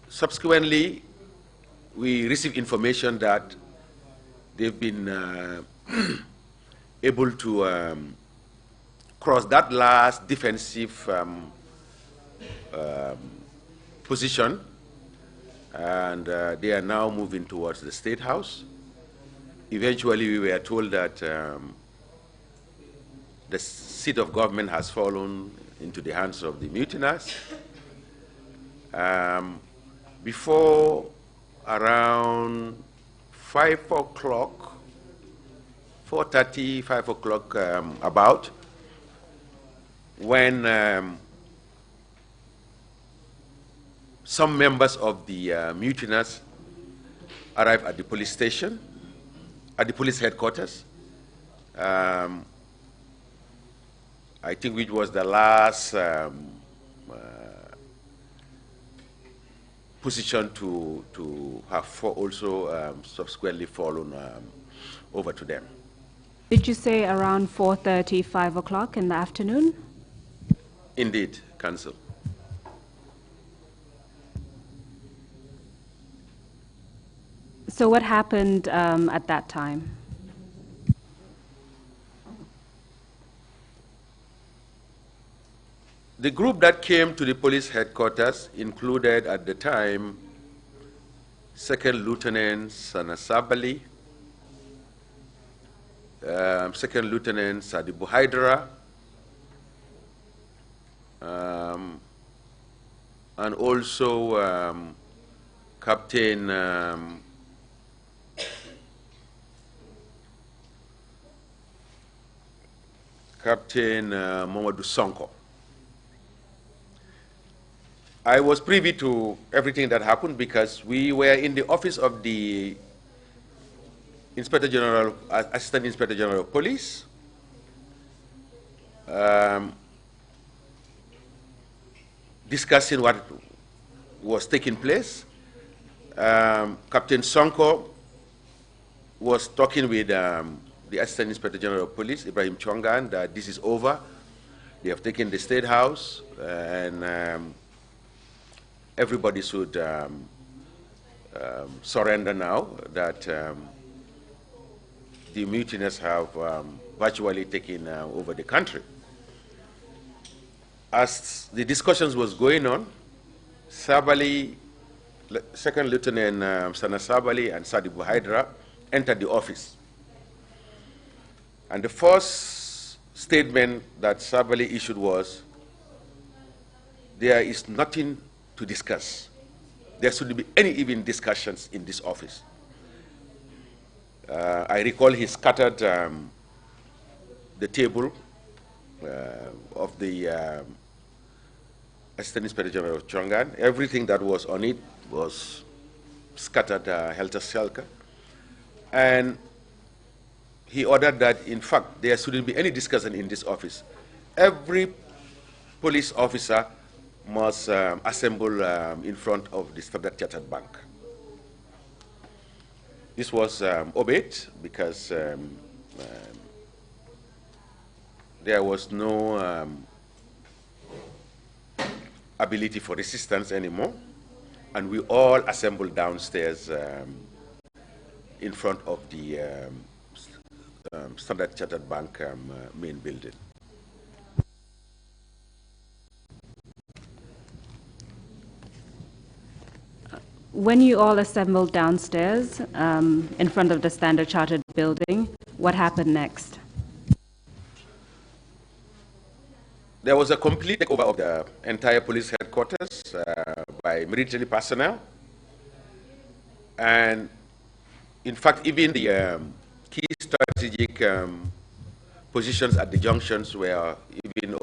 Subsequently, we received information that they've been able to cross that last defensive position, and they are now moving towards the State House. Eventually, we were told that the seat of government has fallen into the hands of the mutinous. Before around 5 o'clock, 4:30, 5 o'clock about, when some members of the mutinous arrived at the police station, at the police headquarters. I think which was the last position to have also subsequently fallen over to them. Did you say around 4:30, 5 o'clock in the afternoon? Indeed, Council. So what happened at that time? The group that came to the police headquarters included at the time Second Lieutenant Sanasabali, Second Lieutenant Sadibu Hydra, and also Captain Mamadou Sonko. I was privy to everything that happened because we were in the office of the Inspector General, Assistant Inspector General of Police. discussing what was taking place. Captain Sonko was talking with the Assistant Inspector General of Police, Ibrahim Chongan, that this is over. They have taken the State House, and everybody should surrender now, that the mutineers have virtually taken over the country. As the discussions was going on, Sabali, Second Lieutenant Sana Sabali and Sadibu Hydra entered the office. And the first statement that Sabali issued was, there is nothing to discuss. There shouldn't be any even discussions in this office. I recall he scattered the table of the Assistant Inspector General of Chongan. Everything that was on it was scattered helter-skelter. And he ordered that, in fact, there shouldn't be any discussion in this office. Every police officer must assemble in front of the Standard Chartered Bank. This was obeyed because there was no ability for resistance anymore, and we all assembled downstairs in front of the Standard Chartered Bank main building. When you all assembled downstairs in front of the Standard Chartered building, what happened next? There was a complete takeover of the entire police headquarters by military personnel. And in fact, even the key strategic positions at the junctions were even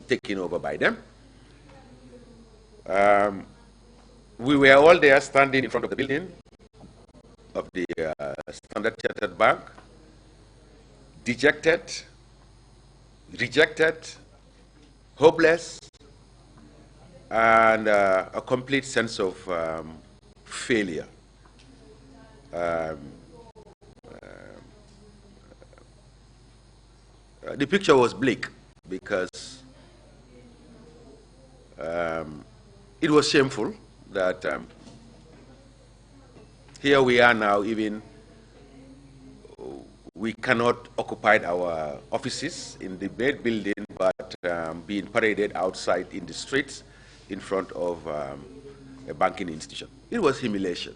taken over by them. We were all there standing in front of the building of the Standard Chartered Bank, dejected, rejected, hopeless, and a complete sense of failure. The picture was bleak because it was shameful that here we are now, even we cannot occupy our offices in the main building, but being paraded outside in the streets in front of a banking institution. It was humiliation,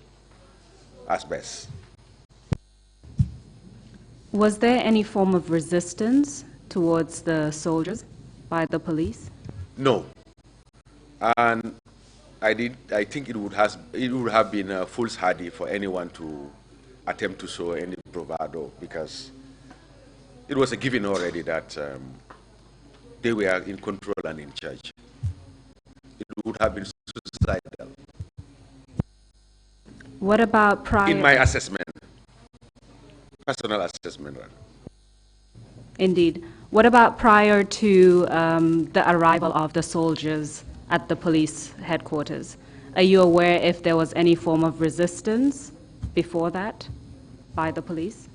as best. Was there any form of resistance towards the soldiers by the police? No. And I think it would have been foolhardy for anyone to attempt to show any bravado, because it was a given already that they were in control and in charge. It would have been suicidal. What about prior? In my assessment, personal assessment. Indeed. What about prior to the arrival of the soldiers at the police headquarters? Are you aware if there was any form of resistance before that by the police?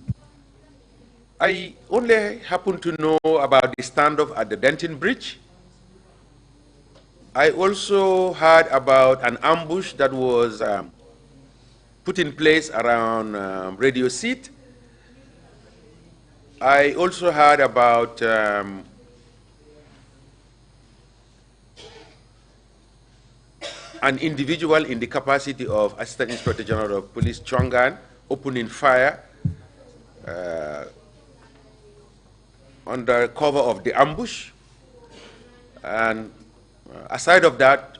I only happen to know about the standoff at the Denton Bridge. I also heard about an ambush that was put in place around Radio Seat. I also heard about an individual in the capacity of Assistant Inspector General of Police Chongan opening fire under cover of the ambush. And aside of that,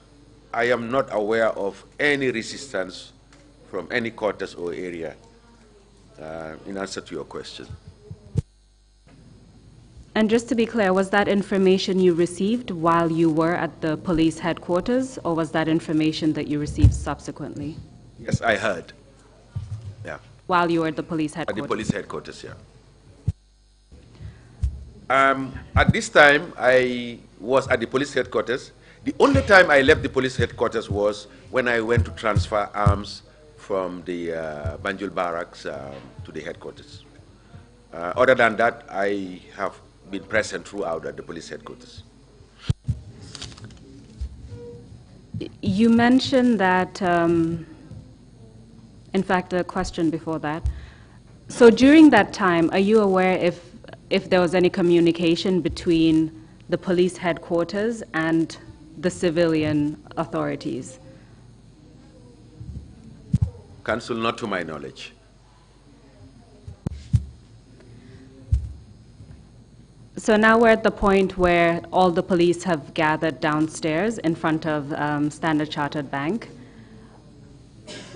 I am not aware of any resistance from any quarters or area in answer to your question. And just to be clear, was that information you received while you were at the police headquarters, or was that information that you received subsequently? Yes, I heard. Yeah. While you were at the police headquarters? At the police headquarters, yeah. At this time, I was at the police headquarters. The only time I left the police headquarters was when I went to transfer arms from the Banjul barracks to the headquarters. Other than that, I have been present throughout at the police headquarters. You mentioned that, in fact, a question before that. So during that time, are you aware if there was any communication between the police headquarters and the civilian authorities? Counsel, not to my knowledge. So now we're at the point where all the police have gathered downstairs in front of Standard Chartered Bank.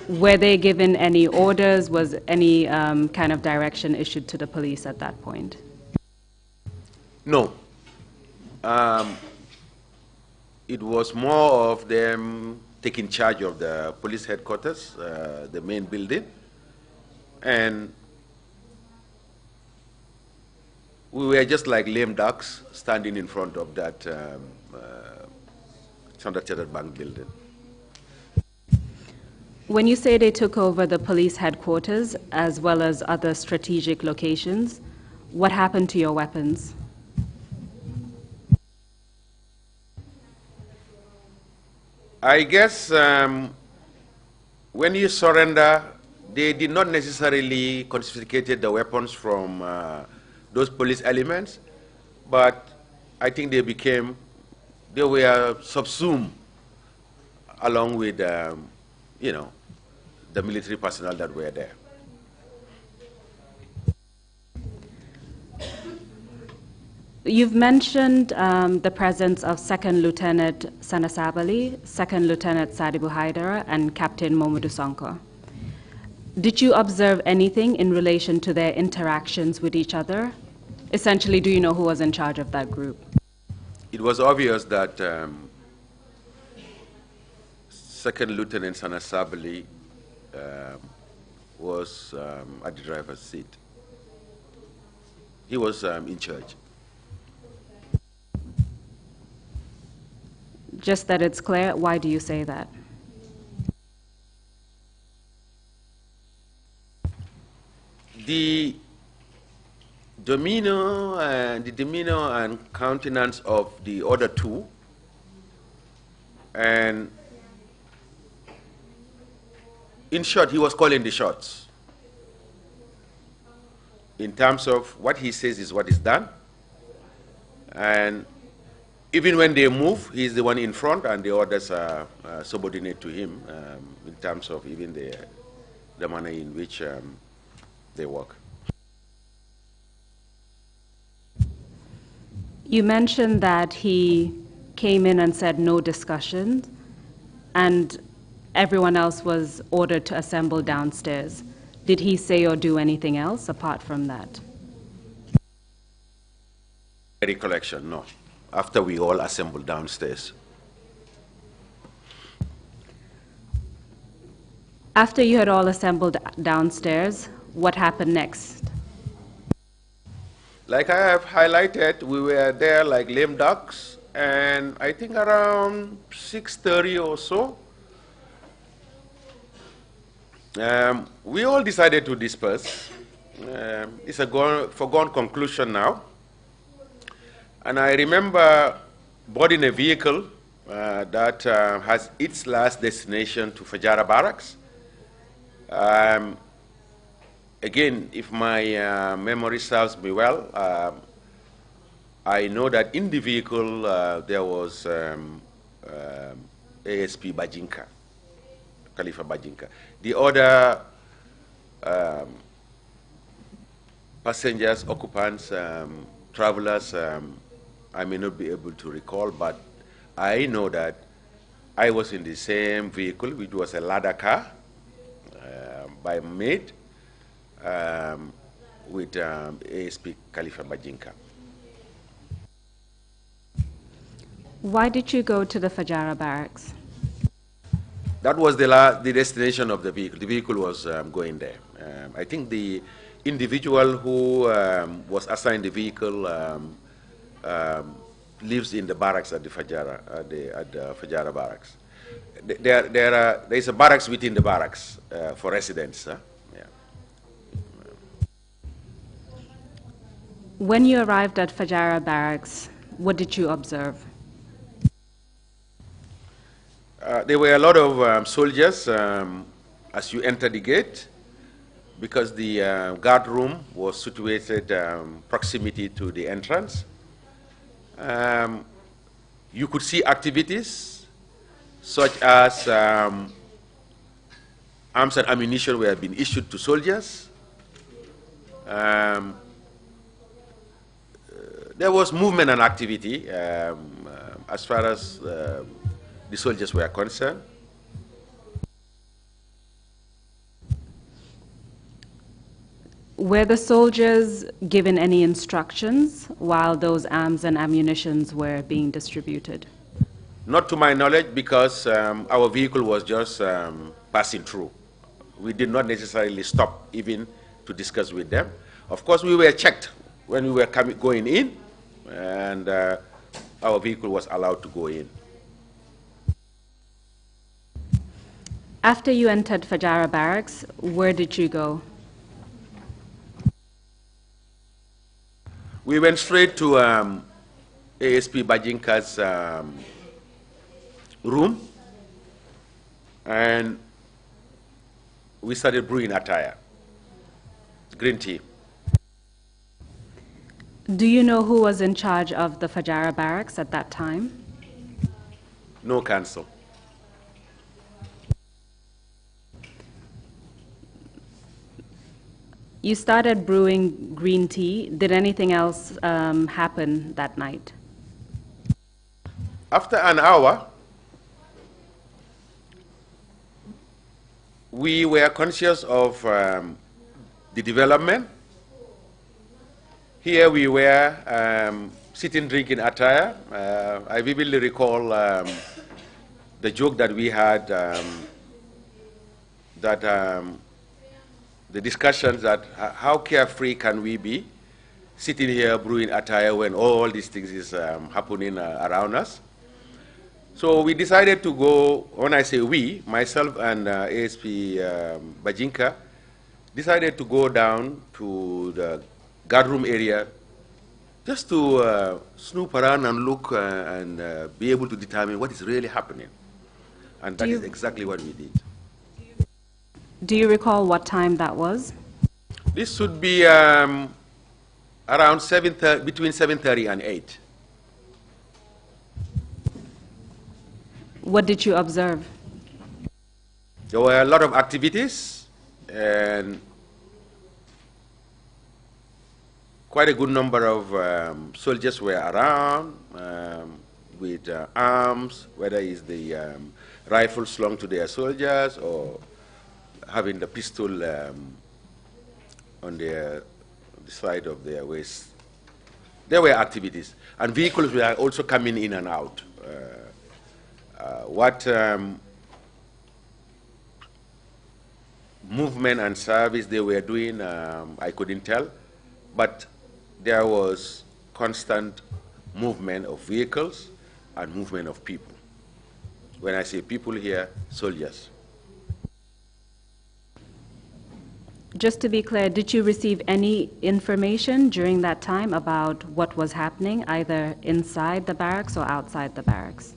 Were they given any orders? Was any kind of direction issued to the police at that point? No. It was more of them taking charge of the police headquarters, the main building, and we were just like lame ducks standing in front of that Standard Chartered Bank building. When you say they took over the police headquarters as well as other strategic locations, what happened to your weapons? I guess when you surrender, they did not necessarily confiscate the weapons from those police elements, but I think they were subsumed along with, the military personnel that were there. You've mentioned the presence of Second Lieutenant Sanasabali, Second Lieutenant Sadibu Haidara, and Captain Momodu Sonko. Did you observe anything in relation to their interactions with each other? Essentially, do you know who was in charge of that group? It was obvious that Second Lieutenant Sanasabali was at the driver's seat. He was in charge. Just that it's clear, why do you say that? The demeanor and countenance of the other two, and in short, he was calling the shots. In terms of what he says is what is done, and even when they move, he's the one in front, and the others are subordinate to him in terms of even the manner in which they work. You mentioned that he came in and said no discussion, and everyone else was ordered to assemble downstairs. Did he say or do anything else apart from that? Recollection, no. After we all assembled downstairs. After you had all assembled downstairs, what happened next? Like I have highlighted, we were there like lame ducks, and I think around 6:30 or so, we all decided to disperse. It's a foregone conclusion now. And I remember boarding a vehicle that has its last destination to Fajara Barracks. Again, if my memory serves me well, I know that in the vehicle there was ASP Bajinka, Khalifa Bajinka. The other passengers, occupants, travelers, I may not be able to recall, but I know that I was in the same vehicle, which was a ladder car by maid with ASP Khalifa Bajinka. Why did you go to the Fajara barracks? That was the destination of the vehicle. The vehicle was going there. I think the individual who was assigned the vehicle lives in the barracks at the Fajara, at the Fajara barracks. There is a barracks within the barracks for residents. Yeah. When you arrived at Fajara barracks, what did you observe? There were a lot of soldiers as you enter the gate, because the guard room was situated proximity to the entrance. You could see activities such as arms and ammunition were being issued to soldiers. There was movement and activity as far as the soldiers were concerned. Were the soldiers given any instructions while those arms and ammunitions were being distributed? Not to my knowledge, because our vehicle was just passing through. We did not necessarily stop even to discuss with them. Of course, we were checked when we were going in, and our vehicle was allowed to go in. After you entered Fajara barracks, where did you go? We went straight to ASP Bajinka's room, and we started brewing attire, green tea. Do you know who was in charge of the Fajara barracks at that time? No counsel. You started brewing green tea. Did anything else happen that night? After an hour, we were conscious of the development. Here we were sitting drinking attire. I vividly recall the joke that we had, the discussions that how carefree can we be sitting here brewing attire when all these things is happening around us. So we decided to go, when I say we, myself and ASP Bajinka, decided to go down to the guardroom area just to snoop around and look and be able to determine what is really happening. And that is exactly what we did. Do you recall what time that was? This should be around between 7:30 and 8. What did you observe? There were a lot of activities, and quite a good number of soldiers were around with arms, whether it's the rifle slung to their soldiers or having the pistol on the side of their waist. There were activities, and vehicles were also coming in and out. What movement and service they were doing, I couldn't tell, but there was constant movement of vehicles and movement of people. When I say people here, soldiers. Just to be clear, did you receive any information during that time about what was happening, either inside the barracks or outside the barracks?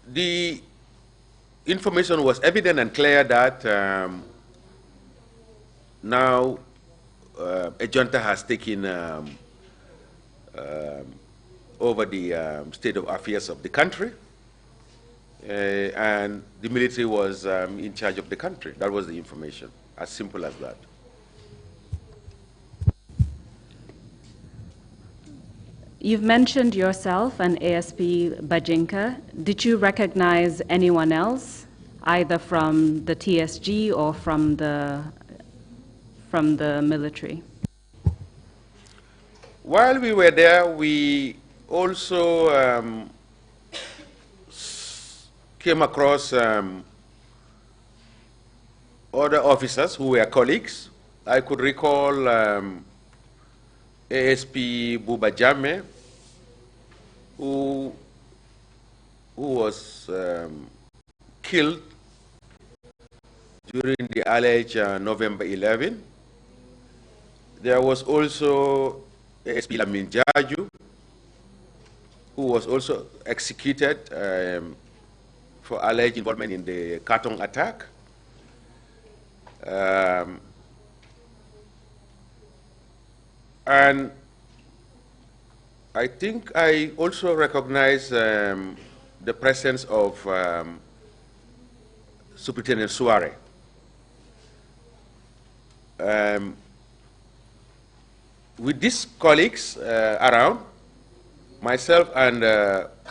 The information was evident and clear that now a junta has taken over the state of affairs of the country. And the military was in charge of the country. That was the information, as simple as that. You've mentioned yourself and ASP Bajinka. Did you recognize anyone else, either from the TSG or from the military? While we were there, we also came across other officers who were colleagues. I could recall ASP Buba Jammeh, who was killed during the alleged November 11. There was also ASP Lamin Jaju, who was also executed for alleged involvement in the Katong attack. And I think I also recognize the presence of Superintendent Suare. With these colleagues around, myself and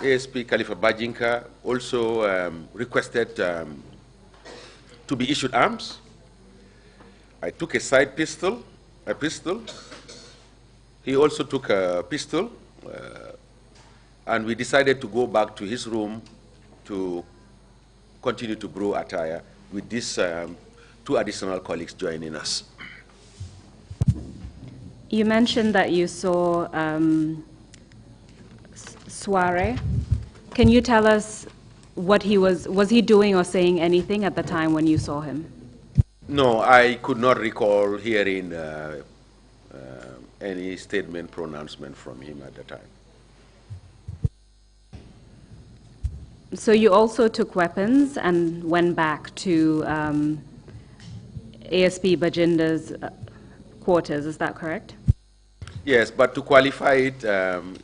ASP Khalifa Bajinka also requested to be issued arms. I took a side pistol, a pistol. He also took a pistol, and we decided to go back to his room to continue to brew attire with these two additional colleagues joining us. You mentioned that you saw Suare. Can you tell us what was he doing or saying anything at the time when you saw him? No, I could not recall hearing any statement, pronouncement from him at the time. So you also took weapons and went back to ASP Bajinda's quarters, is that correct? Yes, but to qualify it,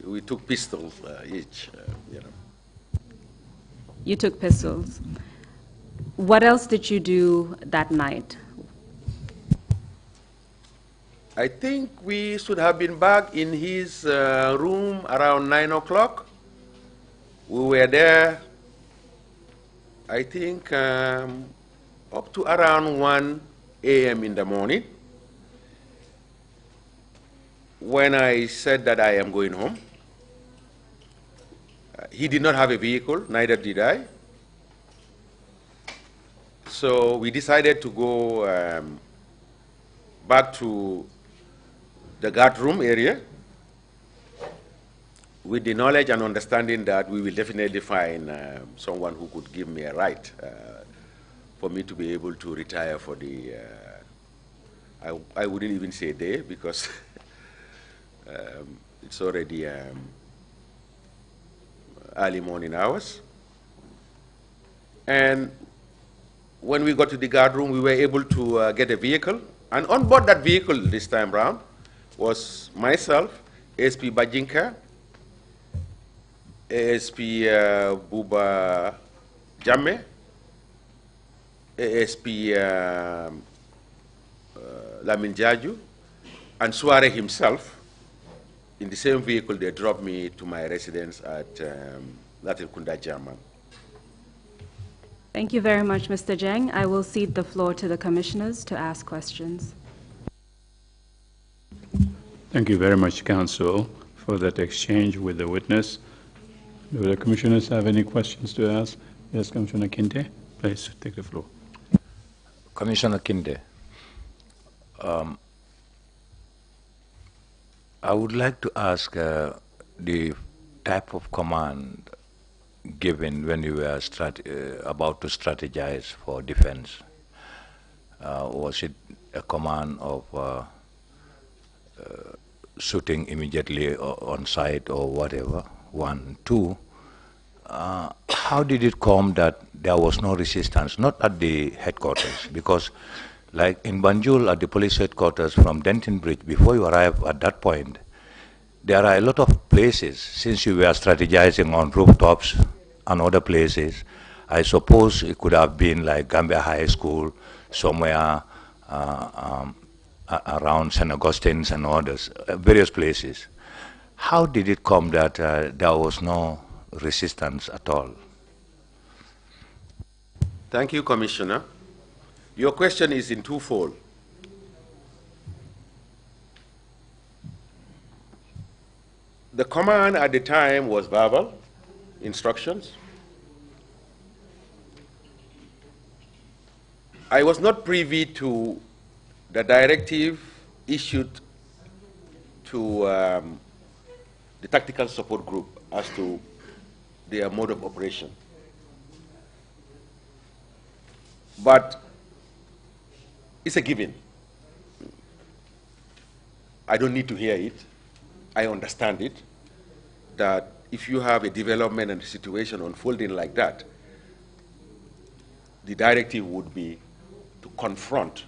we took pistols each, you know. You took pistols. What else did you do that night? I think we should have been back in his room around 9 o'clock. We were there, I think, up to around 1 a.m. in the morning. When I said that I am going home, he did not have a vehicle, neither did I. So we decided to go back to the guard room area with the knowledge and understanding that we will definitely find someone who could give me a ride for me to be able to retire for the, I wouldn't even say day because it's already early morning hours. And when we got to the guard room, we were able to get a vehicle. And on board that vehicle this time round was myself, ASP Bajinka, ASP Buba Jammeh, ASP Lamin Jaju, and Suare himself. In the same vehicle, they dropped me to my residence at Latin Kunda German. Thank you very much, Mr. Jeng. I will cede the floor to the commissioners to ask questions. Thank you very much, Counsel, for that exchange with the witness. Do the commissioners have any questions to ask? Yes, Commissioner Kinte, please take the floor. Commissioner Kinte, I would like to ask the type of command given when you were about to strategize for defense. Was it a command of shooting immediately on sight or whatever? One. Two, how did it come that there was no resistance, not at the headquarters? Because like in Banjul at the police headquarters from Denton Bridge, before you arrive at that point, there are a lot of places, since you were strategizing on rooftops and other places, I suppose it could have been like Gambia High School, somewhere around St. Augustine's and others, various places. How did it come that there was no resistance at all? Thank you, Commissioner. Your question is in twofold. The command at the time was verbal instructions. I was not privy to the directive issued to the tactical support group as to their mode of operation. But it's a given. I don't need to hear it. I understand it, that if you have a development and a situation unfolding like that, the directive would be to confront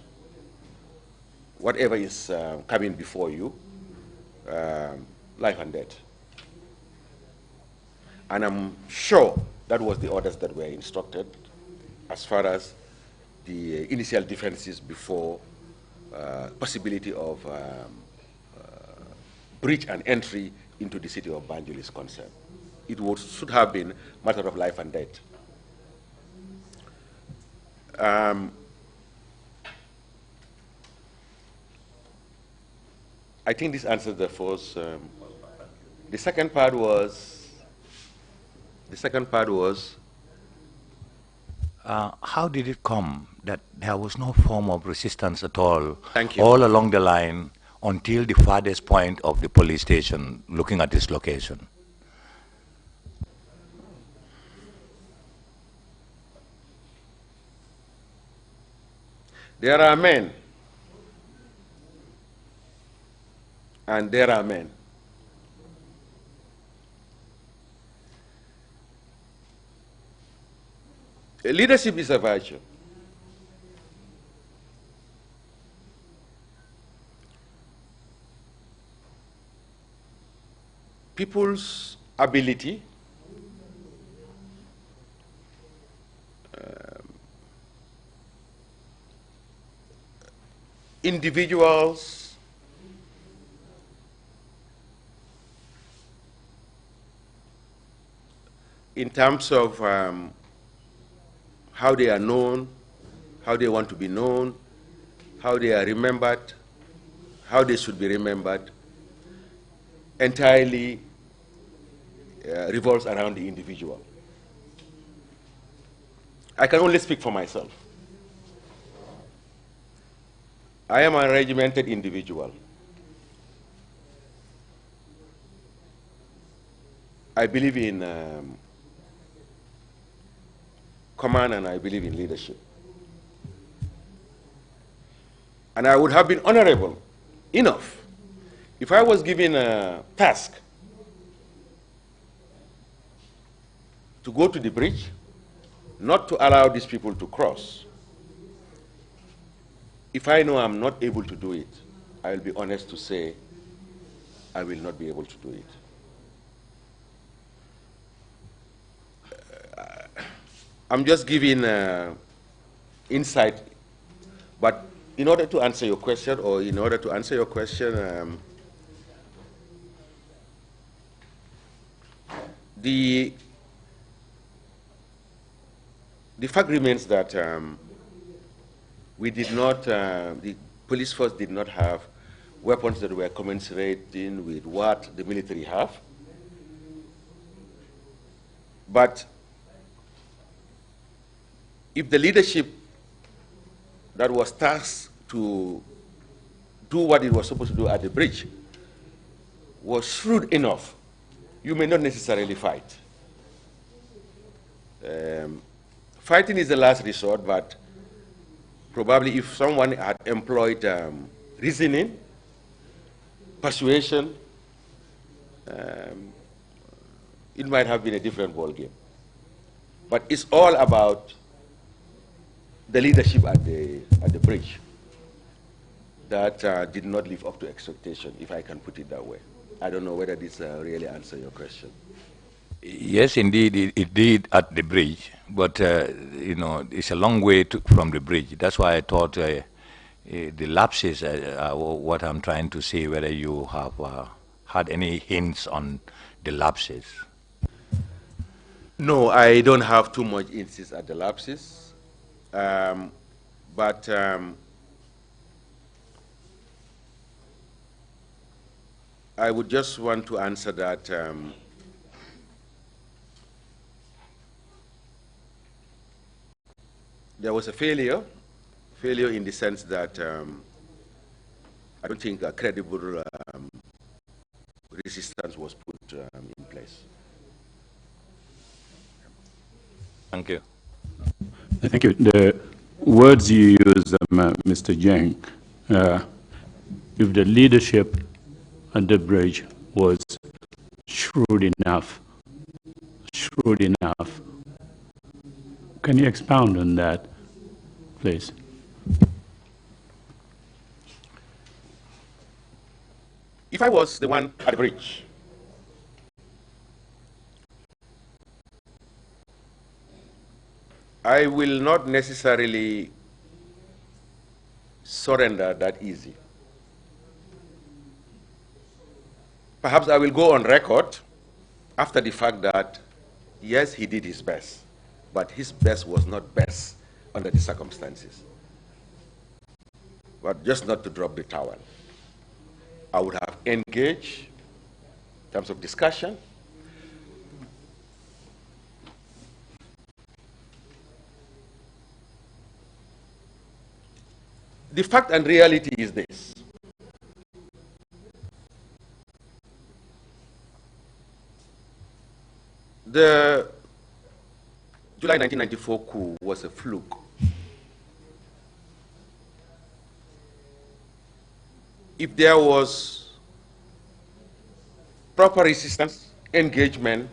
whatever is coming before you, life and death. And I'm sure that was the orders that were instructed as far as the initial defenses before possibility of breach and entry into the city of Banjul is concerned. It should have been a matter of life and death. I think this answers the first. The second part was. How did it come that there was no form of resistance at all, Thank you. all along the line, until the farthest point of the police station, looking at this location? There are men, and there are men. Leadership is a virtue. People's ability individuals in terms of how they are known, how they want to be known, how they are remembered, how they should be remembered, entirely revolves around the individual. I can only speak for myself. I am a regimented individual. I believe in command and I believe in leadership. And I would have been honorable enough if I was given a task to go to the bridge, not to allow these people to cross. If I know I'm not able to do it, I'll be honest to say I will not be able to do it. I'm just giving insight, but in order to answer your question, the fact remains that we did not, the police force did not have weapons that were commensurating with what the military have. But if the leadership that was tasked to do what it was supposed to do at the bridge was shrewd enough, you may not necessarily fight. Fighting is the last resort, but probably if someone had employed reasoning, persuasion, it might have been a different ballgame. But it's all about the leadership at the bridge that did not live up to expectation, if I can put it that way. I don't know whether this really answers your question. Yes, indeed, it did at the bridge, but you know, it's a long way from the bridge. That's why I thought the lapses are what I'm trying to say, whether you have had any hints on the lapses. No, I don't have too much insight at the lapses, but I would just want to answer that there was a failure in the sense that I don't think a credible resistance was put in place. Thank you. Thank you. The words you use, Mr. Jeng, if the leadership at the bridge was shrewd enough, can you expound on that, please? If I was the one at the bridge, I will not necessarily surrender that easy. Perhaps I will go on record after the fact that, yes, he did his best, but his best was not best under the circumstances. But just not to drop the towel. I would have engaged in terms of discussion. The fact and reality is this. The July 1994 coup was a fluke. If there was proper resistance, engagement,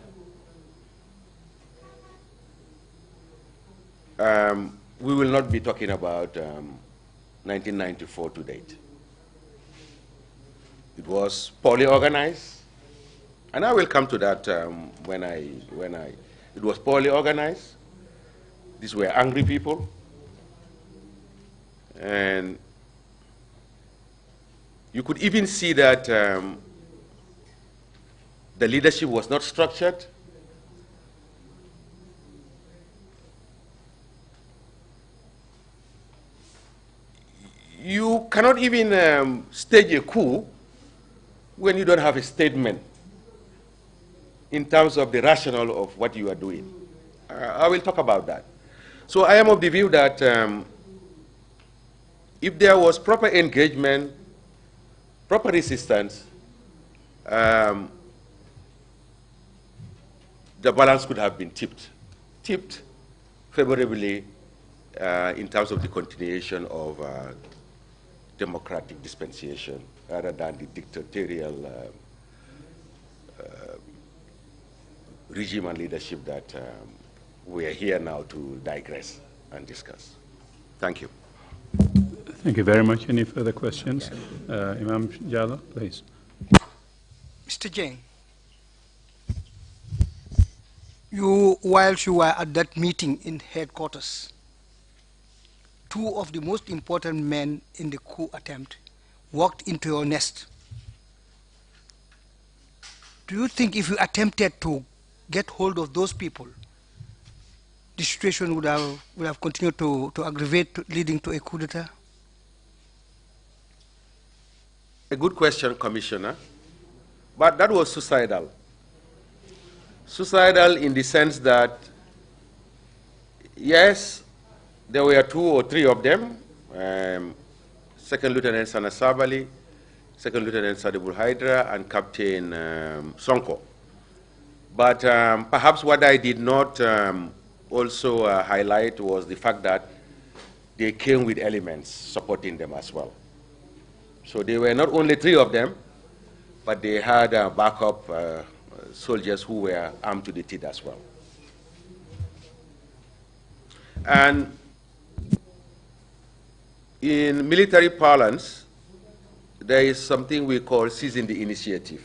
we will not be talking about 1994 to date. It was poorly organized, and I will come to that it was poorly organized. These were angry people, and you could even see that the leadership was not structured. You cannot even stage a coup when you don't have a statement in terms of the rationale of what you are doing. I will talk about that. So I am of the view that if there was proper engagement, proper resistance, the balance could have been tipped favorably in terms of the continuation of democratic dispensation rather than the dictatorial regime and leadership that we are here now to digress and discuss. Thank you. Thank you very much. Any further questions? Imam Jallo, please. Mr. Jeng, whilst you were at that meeting in headquarters, two of the most important men in the coup attempt walked into your nest. Do you think if you attempted to get hold of those people, the situation would have continued to aggravate, leading to a coup d'etat? A good question, Commissioner. But that was suicidal. Suicidal in the sense that, yes, there were 2 or 3 of them, Second Lieutenant Sana Sabali, Second Lieutenant Sadibul Hydra, and Captain Sonko. But perhaps what I did not also highlight was the fact that they came with elements supporting them as well. So they were not only 3 of them, but they had backup soldiers who were armed to the teeth as well. And in military parlance, there is something we call seizing the initiative.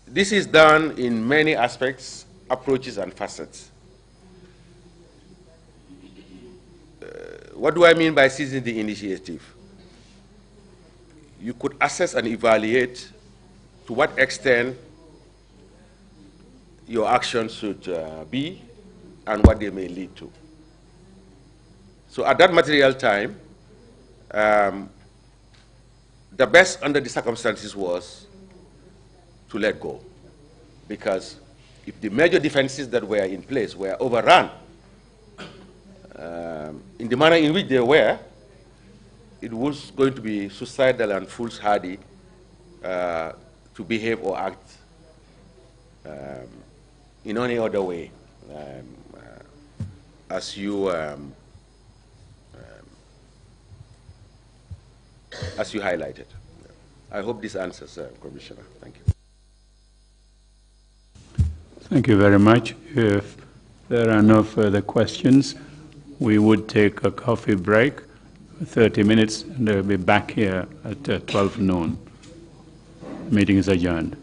This is done in many aspects, approaches, and facets. What do I mean by seizing the initiative? You could assess and evaluate to what extent your actions should be and what they may lead to. So at that material time, the best under the circumstances was to let go. Because if the major defenses that were in place were overrun in the manner in which they were, it was going to be suicidal and foolhardy to behave or act in any other way, as you highlighted. I hope this answers, Commissioner. Thank you. Thank you very much. If there are no further questions, we would take a coffee break, 30 minutes, and we'll be back here at 12 noon. Meeting is adjourned.